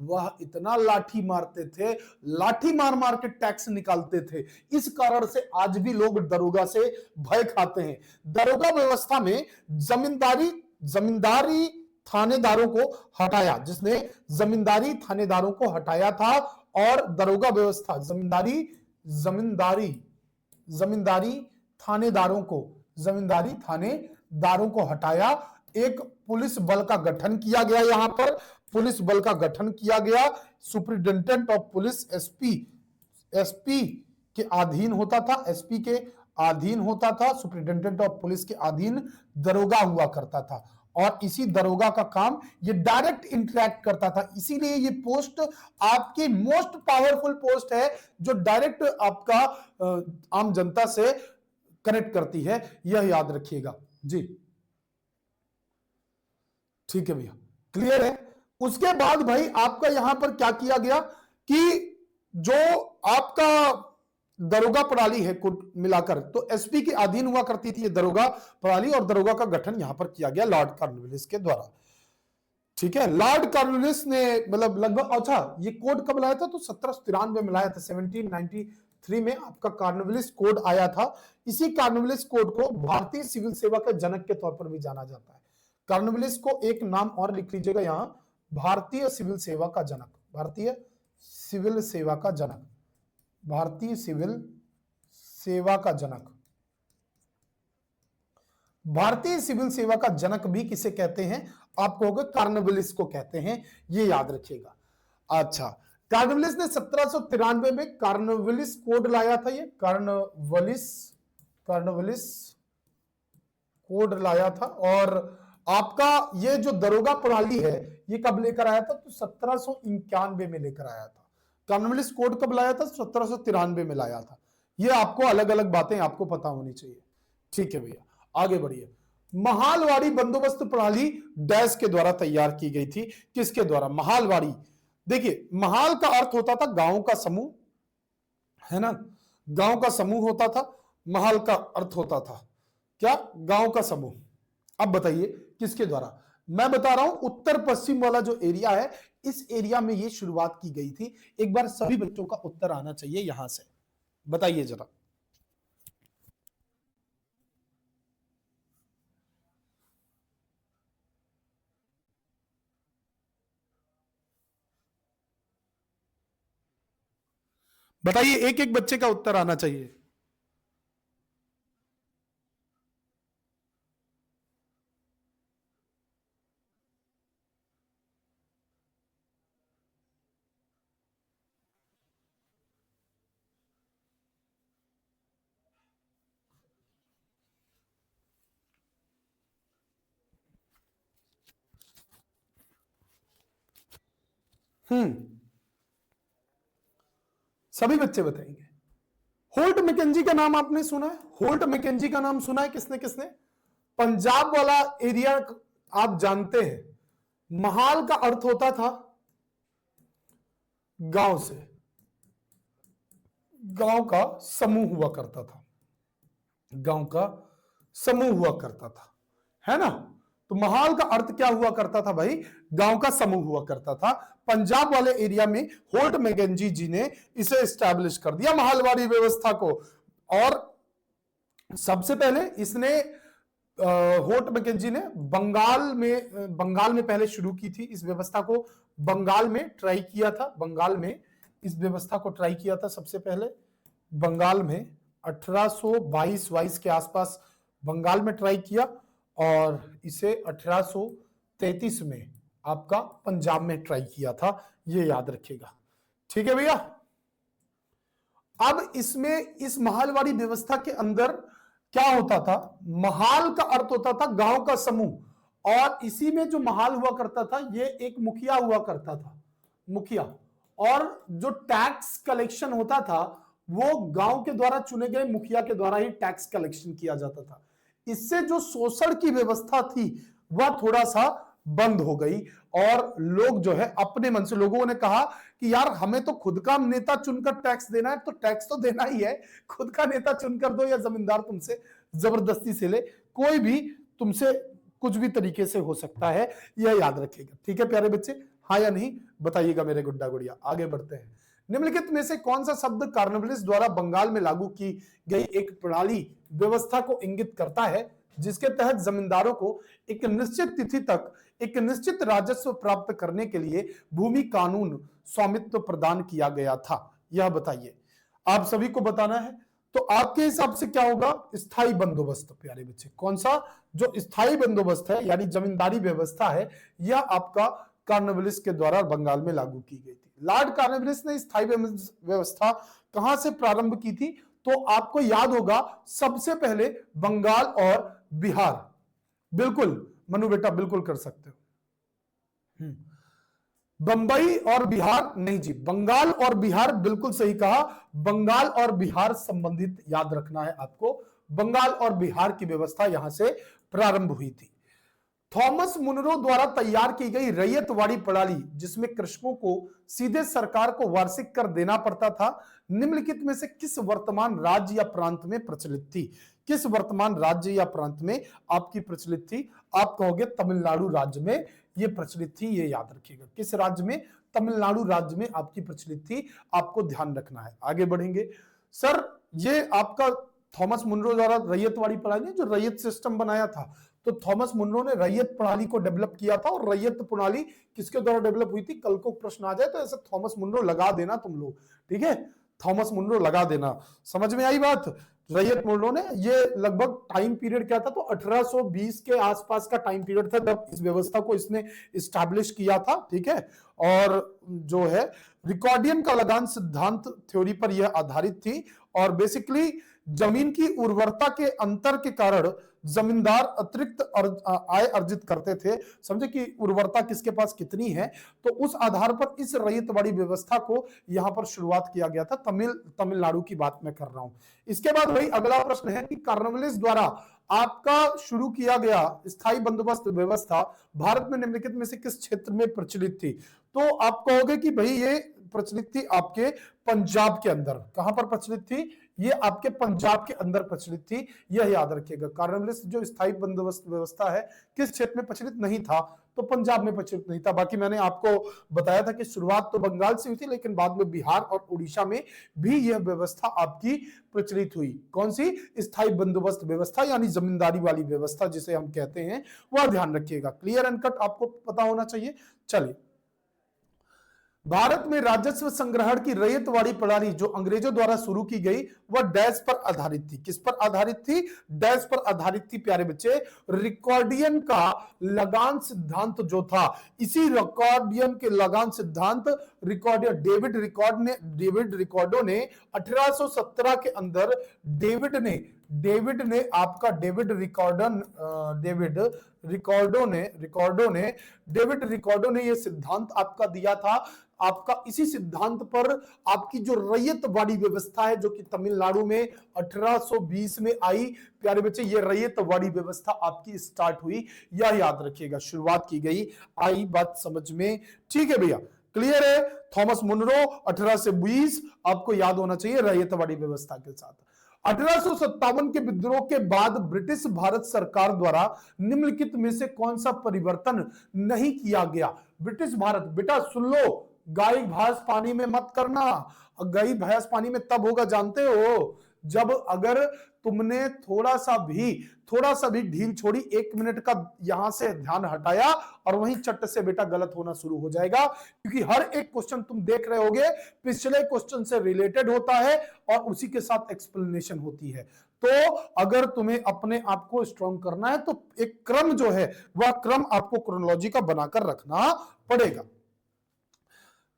वह इतना लाठी मारते थे, लाठी मार मार के टैक्स निकालते थे। इस कारण से आज भी लोग दरोगा से भय खाते हैं। दरोगा व्यवस्था में जमींदारी थानेदारों को हटाया, जिसने जमींदारी थानेदारों को हटाया था, और दरोगा व्यवस्था जमींदारी थानेदारों को हटाया। एक पुलिस बल का गठन किया गया, यहां पर पुलिस बल का गठन किया गया। सुप्रिंटेंडेंट ऑफ पुलिस एसपी के अधीन होता था, सुप्रिंटेंडेंट ऑफ पुलिस के अधीन दरोगा हुआ करता था, और इसी दरोगा का काम ये डायरेक्ट इंटरेक्ट करता था। इसीलिए ये पोस्ट आपकी मोस्ट पावरफुल पोस्ट है, जो डायरेक्ट आपका आम जनता से कनेक्ट करती है, यह याद रखिएगा जी। ठीक है भैया, क्लियर है। उसके बाद भाई आपका यहां पर क्या किया गया कि जो आपका दरोगा प्रणाली है कुल मिलाकर, तो एसपी के अधीन हुआ करती थी ये दरोगा प्रणाली, और दरोगा का गठन यहां पर किया गया लॉर्ड कॉर्नवालिस के द्वारा। ठीक है, लॉर्ड कॉर्नवालिस ने मतलब लगभग, अच्छा ये कोड कब लाया था, तो 1793 में लाया था। 1793 में आपका कॉर्नवालिस कोड आया था। इसी कॉर्नवालिस कोड को भारतीय सिविल सेवा के जनक के तौर पर भी जाना जाता है। कॉर्नवालिस को एक नाम और लिख लीजिएगा यहां, भारतीय सिविल सेवा का जनक, भारतीय सिविल सेवा का जनक, भारतीय सिविल सेवा का जनक। भारतीय सिविल सेवा का जनक भी किसे कहते हैं, आप कहोगे कॉर्नवालिस को कहते हैं, ये याद रखिएगा। अच्छा, कॉर्नवालिस ने 1793 में कॉर्नवालिस कोड लाया था, ये कॉर्नवालिस कोड लाया था। और आपका ये जो दरोगा प्रणाली है ये कब लेकर आया था, तो 1791 में लेकर आया था। कॉर्नवालिस कोड कब लाया था, 1793 में लाया था। ये आपको अलग अलग बातें आपको पता होनी चाहिए। ठीक है भैया, आगे बढ़िए। महालवाड़ी बंदोबस्त प्रणाली डैश के द्वारा तैयार की गई थी, किसके द्वारा, महालवाड़ी। देखिए, महाल का अर्थ होता था गांव का समूह, है ना, गांव का समूह होता था। महाल का अर्थ होता था क्या, गांव का समूह। अब बताइए किसके द्वारा, मैं बता रहा हूं उत्तर पश्चिम वाला जो एरिया है, इस एरिया में ये शुरुआत की गई थी। एक बार सभी बच्चों का उत्तर आना चाहिए यहां से, बताइए जरा। बताइए, एक एक बच्चे का उत्तर आना चाहिए। सभी बच्चे बताएंगे। होल्ट मैकेंजी का नाम आपने सुना है, होल्ट मैकेंजी का नाम सुना है किसने किसने, पंजाब वाला एरिया आप जानते हैं। महाल का अर्थ होता था गांव से, गांव का समूह हुआ करता था, गांव का समूह हुआ करता था, है ना। तो महाल का अर्थ क्या हुआ करता था भाई, गांव का समूह हुआ करता था। पंजाब वाले एरिया में होल्ट मैकेंजी जी ने इसे एस्टैब्लिश कर दिया, महालवाड़ी व्यवस्था को। और सबसे पहले इसने होल्ट मैकेंजी ने बंगाल में पहले शुरू की थी इस व्यवस्था को, बंगाल में ट्राई किया था, बंगाल में इस व्यवस्था को ट्राई किया था सबसे पहले, बंगाल में 1822 के आसपास बंगाल में ट्राई किया, और इसे 1833 में आपका पंजाब में ट्राई किया था, ये याद रखिएगा। ठीक है भैया। अब इसमें इस महालवाड़ी व्यवस्था के अंदर क्या होता था, महाल का अर्थ होता था गांव का समूह, और इसी में जो महाल हुआ करता था ये एक मुखिया हुआ करता था, मुखिया। और जो टैक्स कलेक्शन होता था वो गांव के द्वारा चुने गए मुखिया के द्वारा ही टैक्स कलेक्शन किया जाता था। इससे जो शोषण की व्यवस्था थी वह थोड़ा सा बंद हो गई और लोग जो है अपने मन से, लोगों ने कहा कि यार हमें तो खुद का नेता चुनकर टैक्स देना है, तो टैक्स तो देना ही है, खुद का नेता चुनकर दो या जमींदार तुमसे जबरदस्ती से ले, कोई भी तुमसे कुछ भी तरीके से हो सकता है, यह याद रखिएगा। ठीक है प्यारे बच्चे, हाँ या नहीं बताइएगा मेरे गुड्डा गुड़िया। आगे बढ़ते हैं। निम्नलिखित में से कौन सा शब्द कार्नवालिस द्वारा बंगाल में लागू की गई एक प्रणाली व्यवस्था को इंगित करता है जिसके तहत जमींदारों को एक निश्चित तिथि तक एक निश्चित राजस्व प्राप्त करने के लिए भूमि कानून स्वामित्व प्रदान किया गया था? यह बताइए, आप सभी को बताना है। तो आपके हिसाब से क्या होगा? स्थायी बंदोबस्त। प्यारे बच्चे, कौन सा? जो स्थायी बंदोबस्त है यानी जमींदारी व्यवस्था है, यह आपका कार्नवालिस के द्वारा बंगाल में लागू की गई थी। लॉर्ड कार्नवालिस ने स्थायी व्यवस्था कहां से प्रारंभ की थी? तो आपको याद होगा सबसे पहले बंगाल और बिहार। बिल्कुल मनु बेटा, बिल्कुल कर सकते हो। बंबई और बिहार नहीं जी, बंगाल और बिहार, बिल्कुल सही कहा। बंगाल और बिहार संबंधित याद रखना है आपको। बंगाल और बिहार की व्यवस्था यहां से प्रारंभ हुई थी। थॉमस मुनरो द्वारा तैयार की गई रैयतवाड़ी प्रणाली, जिसमें कृषकों को सीधे सरकार को वार्षिक कर देना पड़ता था, निम्नलिखित में से किस वर्तमान राज्य या प्रांत में प्रचलित थी? किस वर्तमान राज्य या प्रांत में आपकी प्रचलित थी? आप कहोगे तमिलनाडु राज्य में यह प्रचलित थी, ये याद रखिएगा। किस राज्य में? तमिलनाडु राज्य में आपकी प्रचलित थी, आपको ध्यान रखना है। आगे बढ़ेंगे। सर ये आपका थॉमस मुनरो द्वारा रैयतवाड़ी प्रणाली, जो रैयत सिस्टम बनाया था, तो थॉमस मुनरो ने रैयत प्रणाली को डेवलप किया था। और रैयत प्रणाली किसके द्वारा डेवलप हुई थी? कल को प्रश्न आ जाए तो ऐसे थॉमस मुनरो लगा देना तुम लोग, ठीक है? थॉमस मुनरो लगा देना। समझ में आई बात? रैयत मुनरो ने, ये लगभग टाइम पीरियड क्या था? तो 1820 के आसपास का टाइम पीरियड था जब इस व्यवस्था को इसने इस्टेब्लिश किया था, ठीक है? और जो है रिकॉर्डियन का लगान सिद्धांत थ्योरी पर यह आधारित थी। और बेसिकली जमीन की उर्वरता के अंतर के कारण जमींदार अतिरिक्त आय अर्जित करते थे। समझे कि उर्वरता किसके पास कितनी है, तो उस आधार पर इस रैयतवाड़ी व्यवस्था को यहां पर शुरुआत किया गया था। तमिलनाडु की बात मैं कर रहा हूं। इसके बाद वही अगला प्रश्न है कि कार्नवालिस द्वारा आपका शुरू किया गया स्थायी बंदोबस्त व्यवस्था भारत में निम्नलिखित में से किस क्षेत्र में प्रचलित थी? तो आप कहोगे कि भाई ये प्रचलित थी आपके पंजाब के अंदर। कहां पर प्रचलित थी? ये आपके पंजाब के अंदर प्रचलित थी, यह याद रखिएगा। कार्नवालिस जो स्थायी बंदोबस्त व्यवस्था है किस क्षेत्र में प्रचलित नहीं था? तो पंजाब में प्रचलित नहीं था। बाकी मैंने आपको बताया था कि शुरुआत तो बंगाल से हुई थी, लेकिन बाद में बिहार और उड़ीसा में भी यह व्यवस्था आपकी प्रचलित हुई। कौन सी? स्थायी बंदोबस्त व्यवस्था यानी जमींदारी वाली व्यवस्था जिसे हम कहते हैं, वह ध्यान रखिएगा। क्लियर एंड कट आपको पता होना चाहिए। चलिए, भारत में राजस्व संग्रहण की रैयतवाड़ी प्रणाली जो अंग्रेजों द्वारा शुरू की गई वह डैश पर आधारित थी। किस पर आधारित थी? डैश पर आधारित थी प्यारे बच्चे। रिकॉर्डियन का लगान सिद्धांत जो था, इसी रिकॉर्डियन के लगान सिद्धांत डेविड रिकॉर्डो ने 1817 के अंदर डेविड रिकॉर्डो ने यह सिद्धांत आपका दिया था। आपका इसी सिद्धांत पर आपकी जो रैयतवाड़ी व्यवस्था है जो कि तमिलनाडु में 1820 में आई, प्यारे बच्चे, ये रैयतवाड़ी व्यवस्था आपकी स्टार्ट हुई, यह याद रखिएगा। शुरुआत की गई, आई बात समझ में? ठीक है भैया, क्लियर है? थॉमस मुनरो 18 से 20 आपको याद होना चाहिए रैयतवाड़ी व्यवस्था के साथ। 1857 के विद्रोह के बाद ब्रिटिश भारत सरकार द्वारा निम्नलिखित में से कौन सा परिवर्तन नहीं किया गया? ब्रिटिश भारत, बेटा सुन लो, गाय भैंस पानी में मत करना। गाय भैंस पानी में तब होगा जानते हो, जब अगर तुमने थोड़ा सा भी ढील छोड़ी, 1 मिनट का यहां से ध्यान हटाया और वहीं चट से बेटा गलत होना शुरू हो जाएगा। क्योंकि हर एक क्वेश्चन तुम देख रहे होगे पिछले क्वेश्चन से रिलेटेड होता है और उसी के साथ एक्सप्लेनेशन होती है। तो अगर तुम्हें अपने आप को स्ट्रॉन्ग करना है तो एक क्रम जो है वह क्रम आपको क्रोनोलॉजी का बनाकर रखना पड़ेगा।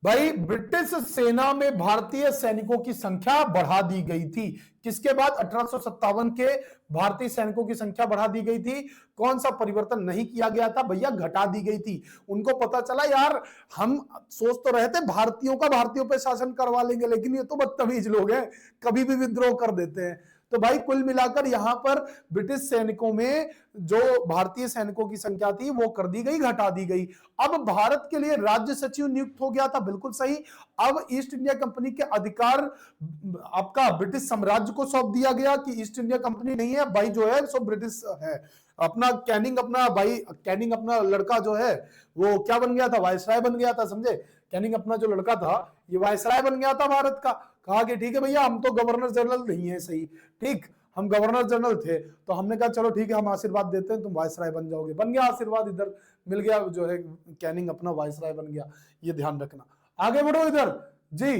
भाई, ब्रिटिश सेना में भारतीय सैनिकों की संख्या बढ़ा दी गई थी। किसके बाद? 1857 के भारतीय सैनिकों की संख्या बढ़ा दी गई थी। कौन सा परिवर्तन नहीं किया गया था? भैया घटा दी गई थी। उनको पता चला यार हम सोच तो रहे थे भारतीयों पे शासन करवा लेंगे, लेकिन ये तो बदतमीज लोग हैं, कभी भी विद्रोह कर देते हैं। तो भाई कुल मिलाकर यहां पर ब्रिटिश सैनिकों में जो भारतीय सैनिकों की संख्या थी वो कर दी गई, घटा दी गई। अब भारत के लिए राज्य सचिव नियुक्त हो गया था, बिल्कुल सही। अब ईस्ट इंडिया कंपनी के अधिकार आपका ब्रिटिश साम्राज्य को सौंप दिया गया कि ईस्ट इंडिया कंपनी नहीं है भाई, जो है सो ब्रिटिश है। अपना कैनिंग, अपना भाई कैनिंग, अपना लड़का जो है वो क्या बन गया था, वायसराय बन गया था, समझे। कैनिंग अपना जो लड़का था ये वायसराय बन गया था भारत का। कहा कि ठीक है भैया, हम तो गवर्नर जनरल नहीं है, सही ठीक, हम गवर्नर जनरल थे, तो हमने कहा चलो ठीक है, हम आशीर्वाद देते हैं, तुम वायसराय बन जाओगे। बन गया आशीर्वाद, इधर मिल गया जो है, कैनिंग अपना वायसराय बन गया। ये ध्यान रखना। आगे बढ़ो इधर जी,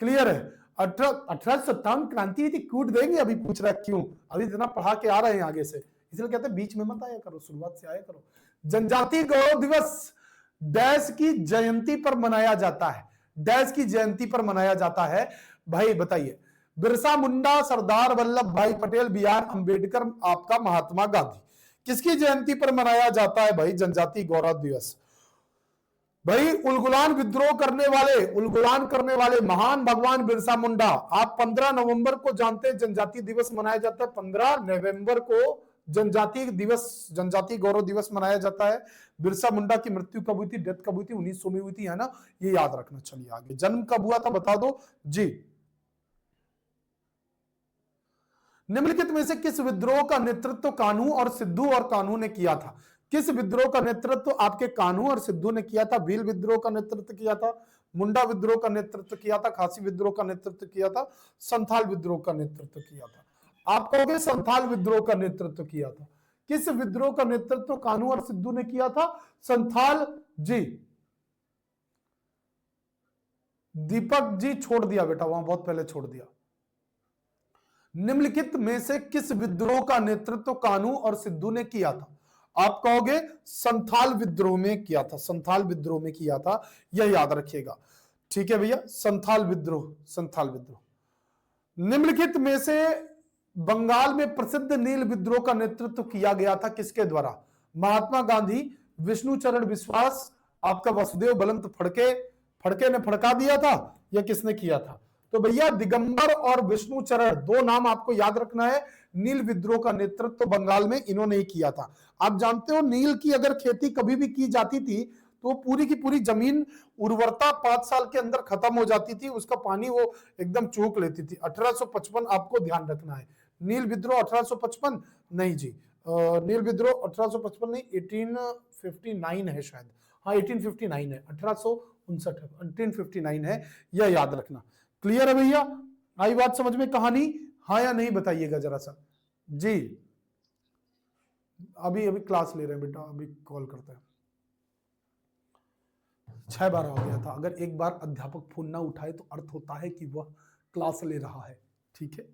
क्लियर है। 1857 क्रांति थी, कूट देंगे। अभी पूछ रहा है क्यों, अभी इतना पढ़ा के आ रहे हैं आगे से, इसलिए कहते हैं बीच में मत आया करो, शुरुआत से आया करो। जनजातीय गौरव दिवस डैश की जयंती पर मनाया जाता है, डैश की जयंती पर मनाया जाता है भाई, बताइए। बिरसा मुंडा, सरदार वल्लभ भाई पटेल, बी आर अंबेडकर, आपका महात्मा गांधी। किसकी जयंती पर मनाया जाता है भाई जनजातीय गौरव दिवस? भाई उलगुलान विद्रोह करने वाले, उलगुलान करने वाले महान भगवान बिरसा मुंडा। आप 15 नवंबर को जानते हैं जनजातीय दिवस मनाया जाता है, 15 नवंबर को जनजातीय दिवस, जनजातीय गौरव दिवस मनाया जाता है। बिरसा मुंडा की मृत्यु कब हुई थी, डेथ कब हुई थी? 1900 में हुई थी, है ना, ये याद रखना। चलिए आगे, जन्म कब हुआ था बता दो जी। निम्नलिखित में से किस विद्रोह का नेतृत्व कान्हू और सिद्धू और कान्हू ने किया था? किस विद्रोह का नेतृत्व आपके कान्हू और सिद्धू ने किया था? भील विद्रोह का नेतृत्व किया था, मुंडा विद्रोह का नेतृत्व किया था, खासी विद्रोह का नेतृत्व किया था, संथाल विद्रोह का नेतृत्व किया था? आप कहोगे संथाल विद्रोह का नेतृत्व किया था। किस विद्रोह का नेतृत्व कान्हू और सिद्धू ने किया था? संथाल जी। दीपक जी छोड़ दिया बेटा, वहां बहुत पहले छोड़ दिया। निम्नलिखित में से किस विद्रोह का नेतृत्व कान्हू और सिद्धू ने किया था? आप कहोगे संथाल विद्रोह में किया था, संथाल विद्रोह में किया था, यह याद रखिएगा। ठीक है भैया, संथाल विद्रोह, संथाल विद्रोह। निम्नलिखित में से बंगाल में प्रसिद्ध नील विद्रोह का नेतृत्व किया गया था किसके द्वारा? महात्मा गांधी, विष्णुचरण विश्वास, आपका वसुदेव बलवंत फड़के, फड़के ने फड़का दिया था, या किसने किया था? तो भैया दिगंबर और विष्णुचरण, दो नाम आपको याद रखना है। नील विद्रोह का नेतृत्व बंगाल में इन्होंने ही किया था। आप जानते हो नील की अगर खेती कभी भी की जाती थी तो पूरी की पूरी जमीन उर्वरता 5 साल के अंदर खत्म हो जाती थी, उसका पानी वो एकदम चूक लेती थी। 1855 आपको ध्यान रखना है। नील विद्रोह 1855 नहीं जी, नील विद्रोह 1855 नहीं, 1859 है शायद। हाँ 1859 है, 1859 है, 1859 है, यह याद रखना। क्लियर है भैया, आई बात समझ में कहानी? हाँ या नहीं बताइएगा जरा सा जी। अभी अभी क्लास ले रहे हैं बेटा, अभी कॉल करते हैं। 6 बार हो गया था, अगर एक बार अध्यापक फोन ना उठाए तो अर्थ होता है कि वह क्लास ले रहा है, ठीक है।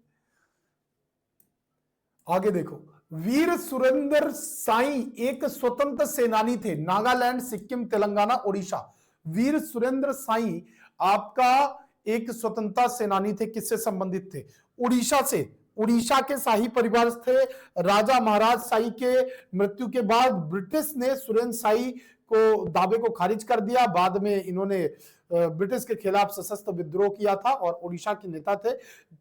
आगे देखो, वीर सुरेंद्र साई एक स्वतंत्र सेनानी थे, नागालैंड, सिक्किम, तेलंगाना, ओडिशा। वीर सुरेंद्र साई आपका एक स्वतंत्रता सेनानी थे, किससे संबंधित थे? उड़ीसा से, उड़ीसा के शाही परिवार थे। राजा महाराज साई के मृत्यु के बाद ब्रिटिश ने सुरेंद्र साई को दावे को खारिज कर दिया। बाद में इन्होंने ब्रिटिश के खिलाफ सशस्त्र विद्रोह किया था और उड़ीसा के नेता थे।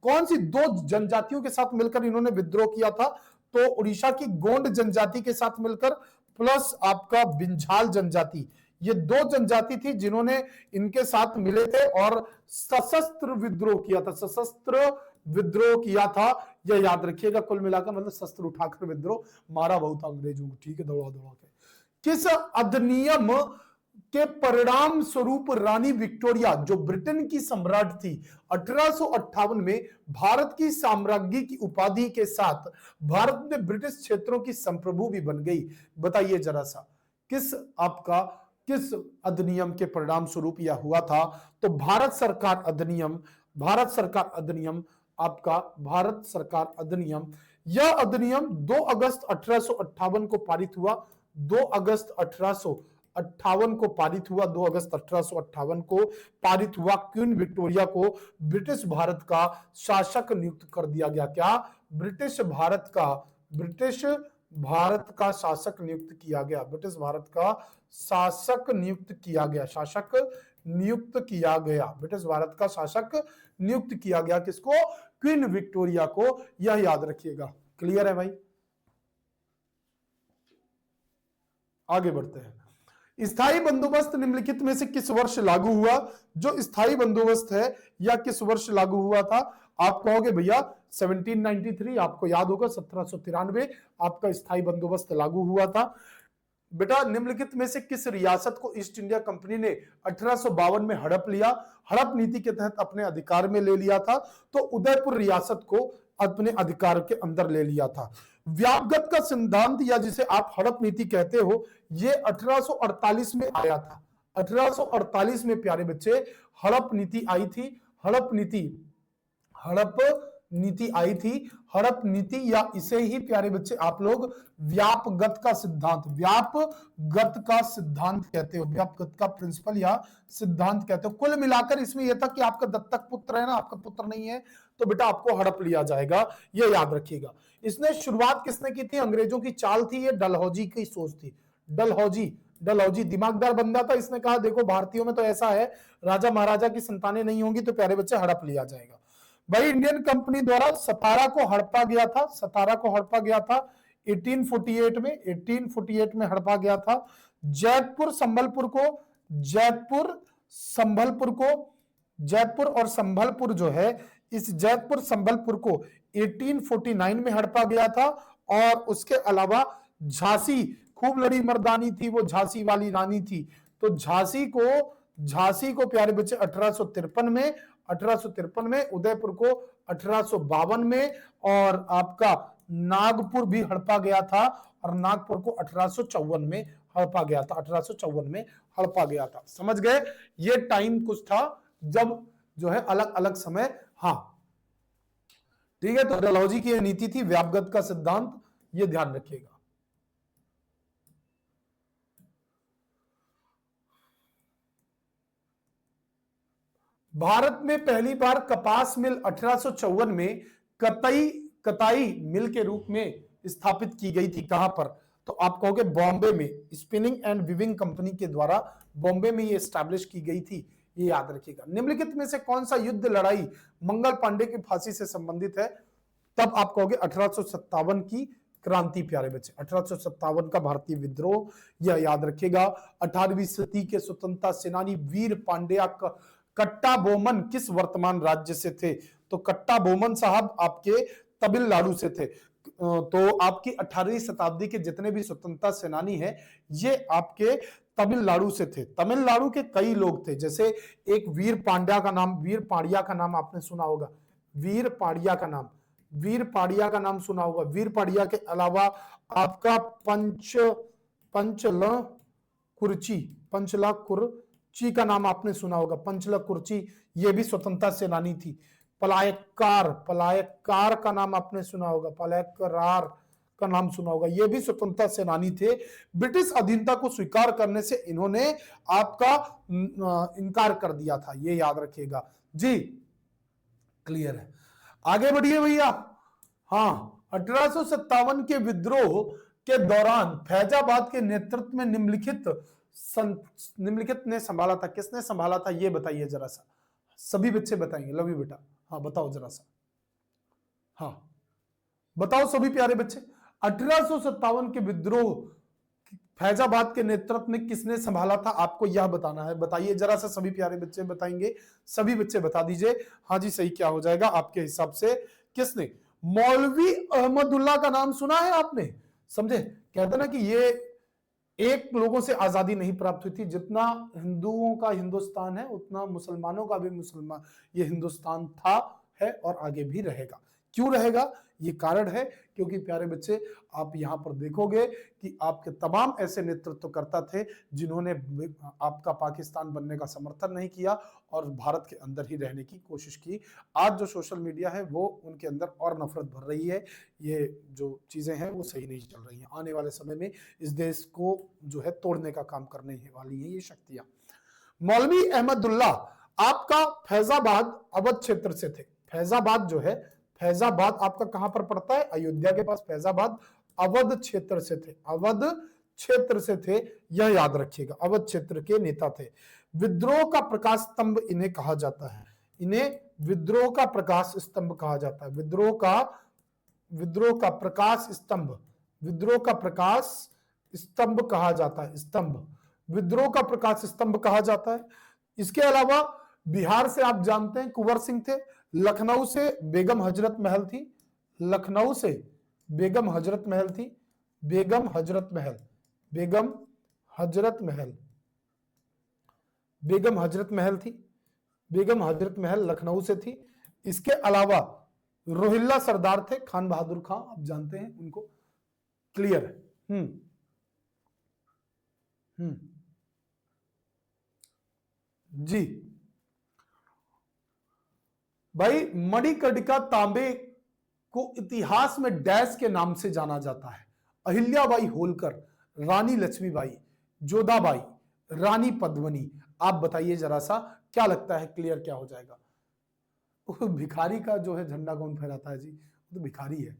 कौन सी दो जनजातियों के साथ मिलकर इन्होंने विद्रोह किया था? तो उड़ीसा की गोंड जनजाति के साथ मिलकर, प्लस आपका बिंझाल जनजाति, ये दो जनजाति थी जिन्होंने इनके साथ मिले थे और सशस्त्र विद्रोह किया था, सशस्त्र विद्रोह किया था, यह याद रखिएगा। कुल मिलाकर मतलब शस्त्र उठाकर विद्रोह, मारा बहुत अंग्रेजों को, ठीक है, दौड़ा दौड़ा के। किस अधिनियम के परिणाम स्वरूप रानी विक्टोरिया, जो ब्रिटेन की सम्राट थी, 1858 में भारत की साम्राज्ञी की उपाधि के साथ भारत में ब्रिटिश क्षेत्रों की संप्रभु भी बन गई? बताइए जरा सा, किस आपका किस अधिनियम के परिणाम स्वरूप यह हुआ था? तो भारत सरकार अधिनियम, भारत सरकार अधिनियम, आपका भारत सरकार अधिनियम। यह अधिनियम 2 अगस्त 1858 को पारित हुआ, 2 अगस्त 1858 को पारित हुआ, 2 अगस्त 1858 को पारित हुआ। क्वीन विक्टोरिया को ब्रिटिश भारत का शासक नियुक्त कर दिया गया। क्या? ब्रिटिश भारत का शासक नियुक्त किया गया, ब्रिटिश भारत का शासक नियुक्त किया गया, शासक नियुक्त किया गया, ब्रिटिश भारत का शासक नियुक्त किया गया किसको? क्वीन विक्टोरिया को, यह याद रखिएगा। क्लियर है भाई? आगे बढ़ते हैं। स्थायी बंदोबस्त निम्नलिखित में से किस वर्ष लागू हुआ? जो स्थायी बंदोबस्त है यह किस वर्ष लागू हुआ था? आप कहोगे भैया 1793, आपको याद होगा 1793 आपका स्थायी बंदोबस्त लागू हुआ था। बेटा निम्नलिखित में से किस रियासत को ईस्ट इंडिया कंपनी ने 1852 में हड़प लिया, हड़प नीति के तहत अपने अधिकार में ले लिया था? तो उदयपुर रियासत को अपने अधिकार के अंदर ले लिया था। व्यापगत का सिद्धांत या जिसे आप हड़प नीति कहते हो, ये 1848 में आया था। 1848 में प्यारे बच्चे हड़प नीति आई थी। हड़प नीति आई थी। हड़प नीति या इसे ही प्यारे बच्चे आप लोग व्यापगत का सिद्धांत कहते हो, व्यापगत का प्रिंसिपल या सिद्धांत कहते हो। कुल मिलाकर इसमें यह था कि आपका दत्तक पुत्र है ना, आपका पुत्र नहीं है तो बेटा आपको हड़प लिया जाएगा, ये याद रखिएगा। इसने शुरुआत किसने की थी? अंग्रेजों की चाल थी, ये डलहौजी की सोच थी। डलहौजी दिमागदार बंदा था। इसने कहा देखो भारतीयों में तो ऐसा है, राजा महाराजा की संतानें नहीं होंगी तो प्यारे बच्चे हड़प लिया जाएगा। भाई इंडियन कंपनी द्वारा सतारा को हड़पा गया था। 1848 में हड़पा गया था। जयपुर और संभलपुर जो है, इस जयपुर संभलपुर को 1849 में हड़पा गया था। और उसके अलावा झांसी, खूब लड़ी मर्दानी थी वो, झांसी वाली रानी थी, तो झांसी को प्यारे बच्चे 1853 में, उदयपुर को 1852 में, और आपका नागपुर भी हड़पा गया था, और नागपुर को 1854 में हड़पा गया था। 1854 में हड़पा गया था। समझ गए? ये टाइम कुछ था जब जो है अलग अलग समय। हाँ ठीक है, तो डलहौजी की नीति थी, व्यापगत का सिद्धांत, ये ध्यान रखिएगा। भारत में पहली बार कपास मिल 1854 में कताई मिल के रूप में स्थापित की गई थी। कहां पर? तो आप कहोगे बॉम्बे में, स्पिनिंग एंड वीविंग कंपनी के द्वारा बॉम्बे में ये स्टैब्लिश की गई थी, ये याद रखिएगा। निम्नलिखित में से कौन सा युद्ध लड़ाई मंगल पांडे की फांसी से संबंधित है? तब आप कहोगे 1857 की क्रांति प्यारे बच्चे, 1857 का भारतीय विद्रोह, यह याद रखिएगा। 18वीं सदी के स्वतंत्रता सेनानी वीर पांड्या कट्टा बोमन किस वर्तमान राज्य से थे? तो कट्टा बोमन साहब आपके तमिलनाडु से थे। तो आपकी 18वीं शताब्दी के जितने भी स्वतंत्रता सेनानी हैं ये आपके तमिलनाडु से थे। तमिलनाडु के कई लोग थे, जैसे एक वीर पांड्या का नाम आपने सुना होगा। वीर पांड्या का नाम सुना होगा। वीर पांड्या के अलावा आपका पंचला कुर्ची का नाम आपने सुना होगा। पंचला कुर्ची ये भी स्वतंत्रता सेनानी थी। पलायक्कार का नाम आपने सुना होगा। पलायक्करार का नाम सुना होगा, ये भी स्वतंत्रता सेनानी थे। ब्रिटिश अधीनता को स्वीकार करने से इन्होंने आपका इनकार कर दिया था, ये याद रखिएगा जी। क्लियर है? आगे बढ़िए भैया। हाँ, 1857 के विद्रोह के दौरान फैजाबाद के नेतृत्व में निम्नलिखित ने संभाला था। किसने संभाला था ये बताइए जरा सा, सभी बच्चे बताएंगे। लव यू बेटा। हाँ बताओ जरा सा, हाँ बताओ सभी प्यारे बच्चे। 1857 के विद्रोह फैजाबाद के नेतृत्व में किसने संभाला था, आपको यह बताना है। बताइए जरा सा, सभी प्यारे बच्चे बताएंगे। सभी बच्चे बता दीजिए। हाँ जी सही क्या हो जाएगा आपके हिसाब से? किसने? मौलवी अहमदुल्ला का नाम सुना है आपने? समझे? कहते ना कि ये एक लोगों से आजादी नहीं प्राप्त हुई थी। जितना हिंदुओं का हिंदुस्तान है उतना मुसलमानों का भी ये हिंदुस्तान था, है और आगे भी रहेगा। क्यों रहेगा? ये कारण है क्योंकि प्यारे बच्चे आप यहां पर देखोगे कि आपके तमाम ऐसे नेतृत्वकर्ता थे जिन्होंने आपका पाकिस्तान बनने का समर्थन नहीं किया और भारत के अंदर ही रहने की कोशिश की। आज जो सोशल मीडिया है वो उनके अंदर और नफरत भर रही है। ये जो चीजें हैं वो सही नहीं चल रही हैं। आने वाले समय में इस देश को जो है तोड़ने का काम करने वाली है ये शक्तियां। मौलवी अहमदुल्ला आपका फैजाबाद अवध क्षेत्र से थे। फैजाबाद जो है, फैजाबाद आपका कहां पर पड़ता है? अयोध्या के पास फैजाबाद अवध क्षेत्र से थे। अवध क्षेत्र से थे, यह याद रखिएगा। अवध क्षेत्र के नेता थे। विद्रोह का प्रकाश स्तंभ इन्हें कहा जाता है, इन्हें विद्रोह का प्रकाश स्तंभ कहा जाता है। विद्रोह का प्रकाश स्तंभ, विद्रोह का प्रकाश स्तंभ कहा जाता है, स्तंभ, विद्रोह का प्रकाश स्तंभ कहा जाता है। इसके अलावा बिहार से आप जानते हैं कुंवर सिंह थे, लखनऊ से बेगम हजरत महल थी, लखनऊ से बेगम हजरत महल थी, बेगम हजरत महल, बेगम हजरत महल, बेगम हजरत महल थी, बेगम हजरत महल लखनऊ से थी। इसके अलावा रोहिल्ला सरदार थे, खान बहादुर खां, आप जानते हैं उनको, क्लियर है। जी भाई, मणिकर्णिका तांबे को इतिहास में डैश के नाम से जाना जाता है। अहिल्याबाई होलकर, रानी लक्ष्मीबाई, जोधाबाई, रानी पद्मिनी। आप बताइए जरा सा, क्या लगता है क्लियर क्या हो जाएगा? भिखारी का जो है झंडा कौन फहराता है जी? तो भिखारी है।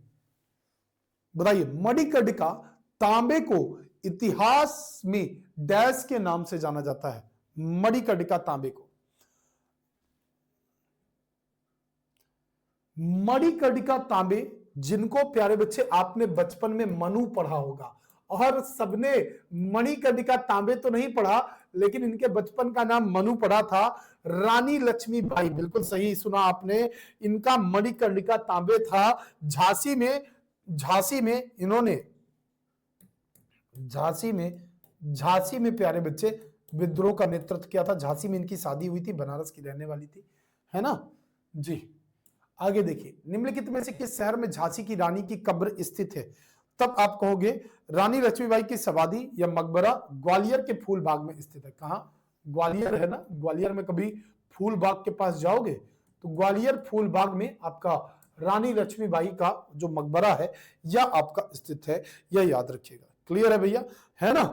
बताइए, मणिकर्णिका तांबे को इतिहास में डैश के नाम से जाना जाता है, मणिकर्णिका तांबे को। मणिकर्णिका तांबे, जिनको प्यारे बच्चे आपने बचपन में मनु पढ़ा होगा, और सबने मणिकर्णिका तांबे तो नहीं पढ़ा, लेकिन इनके बचपन का नाम मनु पढ़ा था। रानी लक्ष्मीबाई, बिल्कुल सही सुना आपने, इनका मणिकर्णिका तांबे था। झांसी में इन्होंने, झांसी में प्यारे बच्चे विद्रोह का नेतृत्व किया था। झांसी में इनकी शादी हुई थी, बनारस की रहने वाली थी, है ना जी। आगे देखिए, निम्नलिखित में से किस शहर में झांसी की रानी की कब्र स्थित है? तब आप कहोगे रानी लक्ष्मीबाई की समाधि या मकबरा ग्वालियर के फूल बाग में स्थित है। कहां? ग्वालियर है ना, ग्वालियर में कभी फूल बाग के पास जाओगे तो ग्वालियर फूल बाग में आपका रानी लक्ष्मीबाई का जो मकबरा है यह आपका स्थित है, यह याद रखिएगा। क्लियर है भैया, है ना?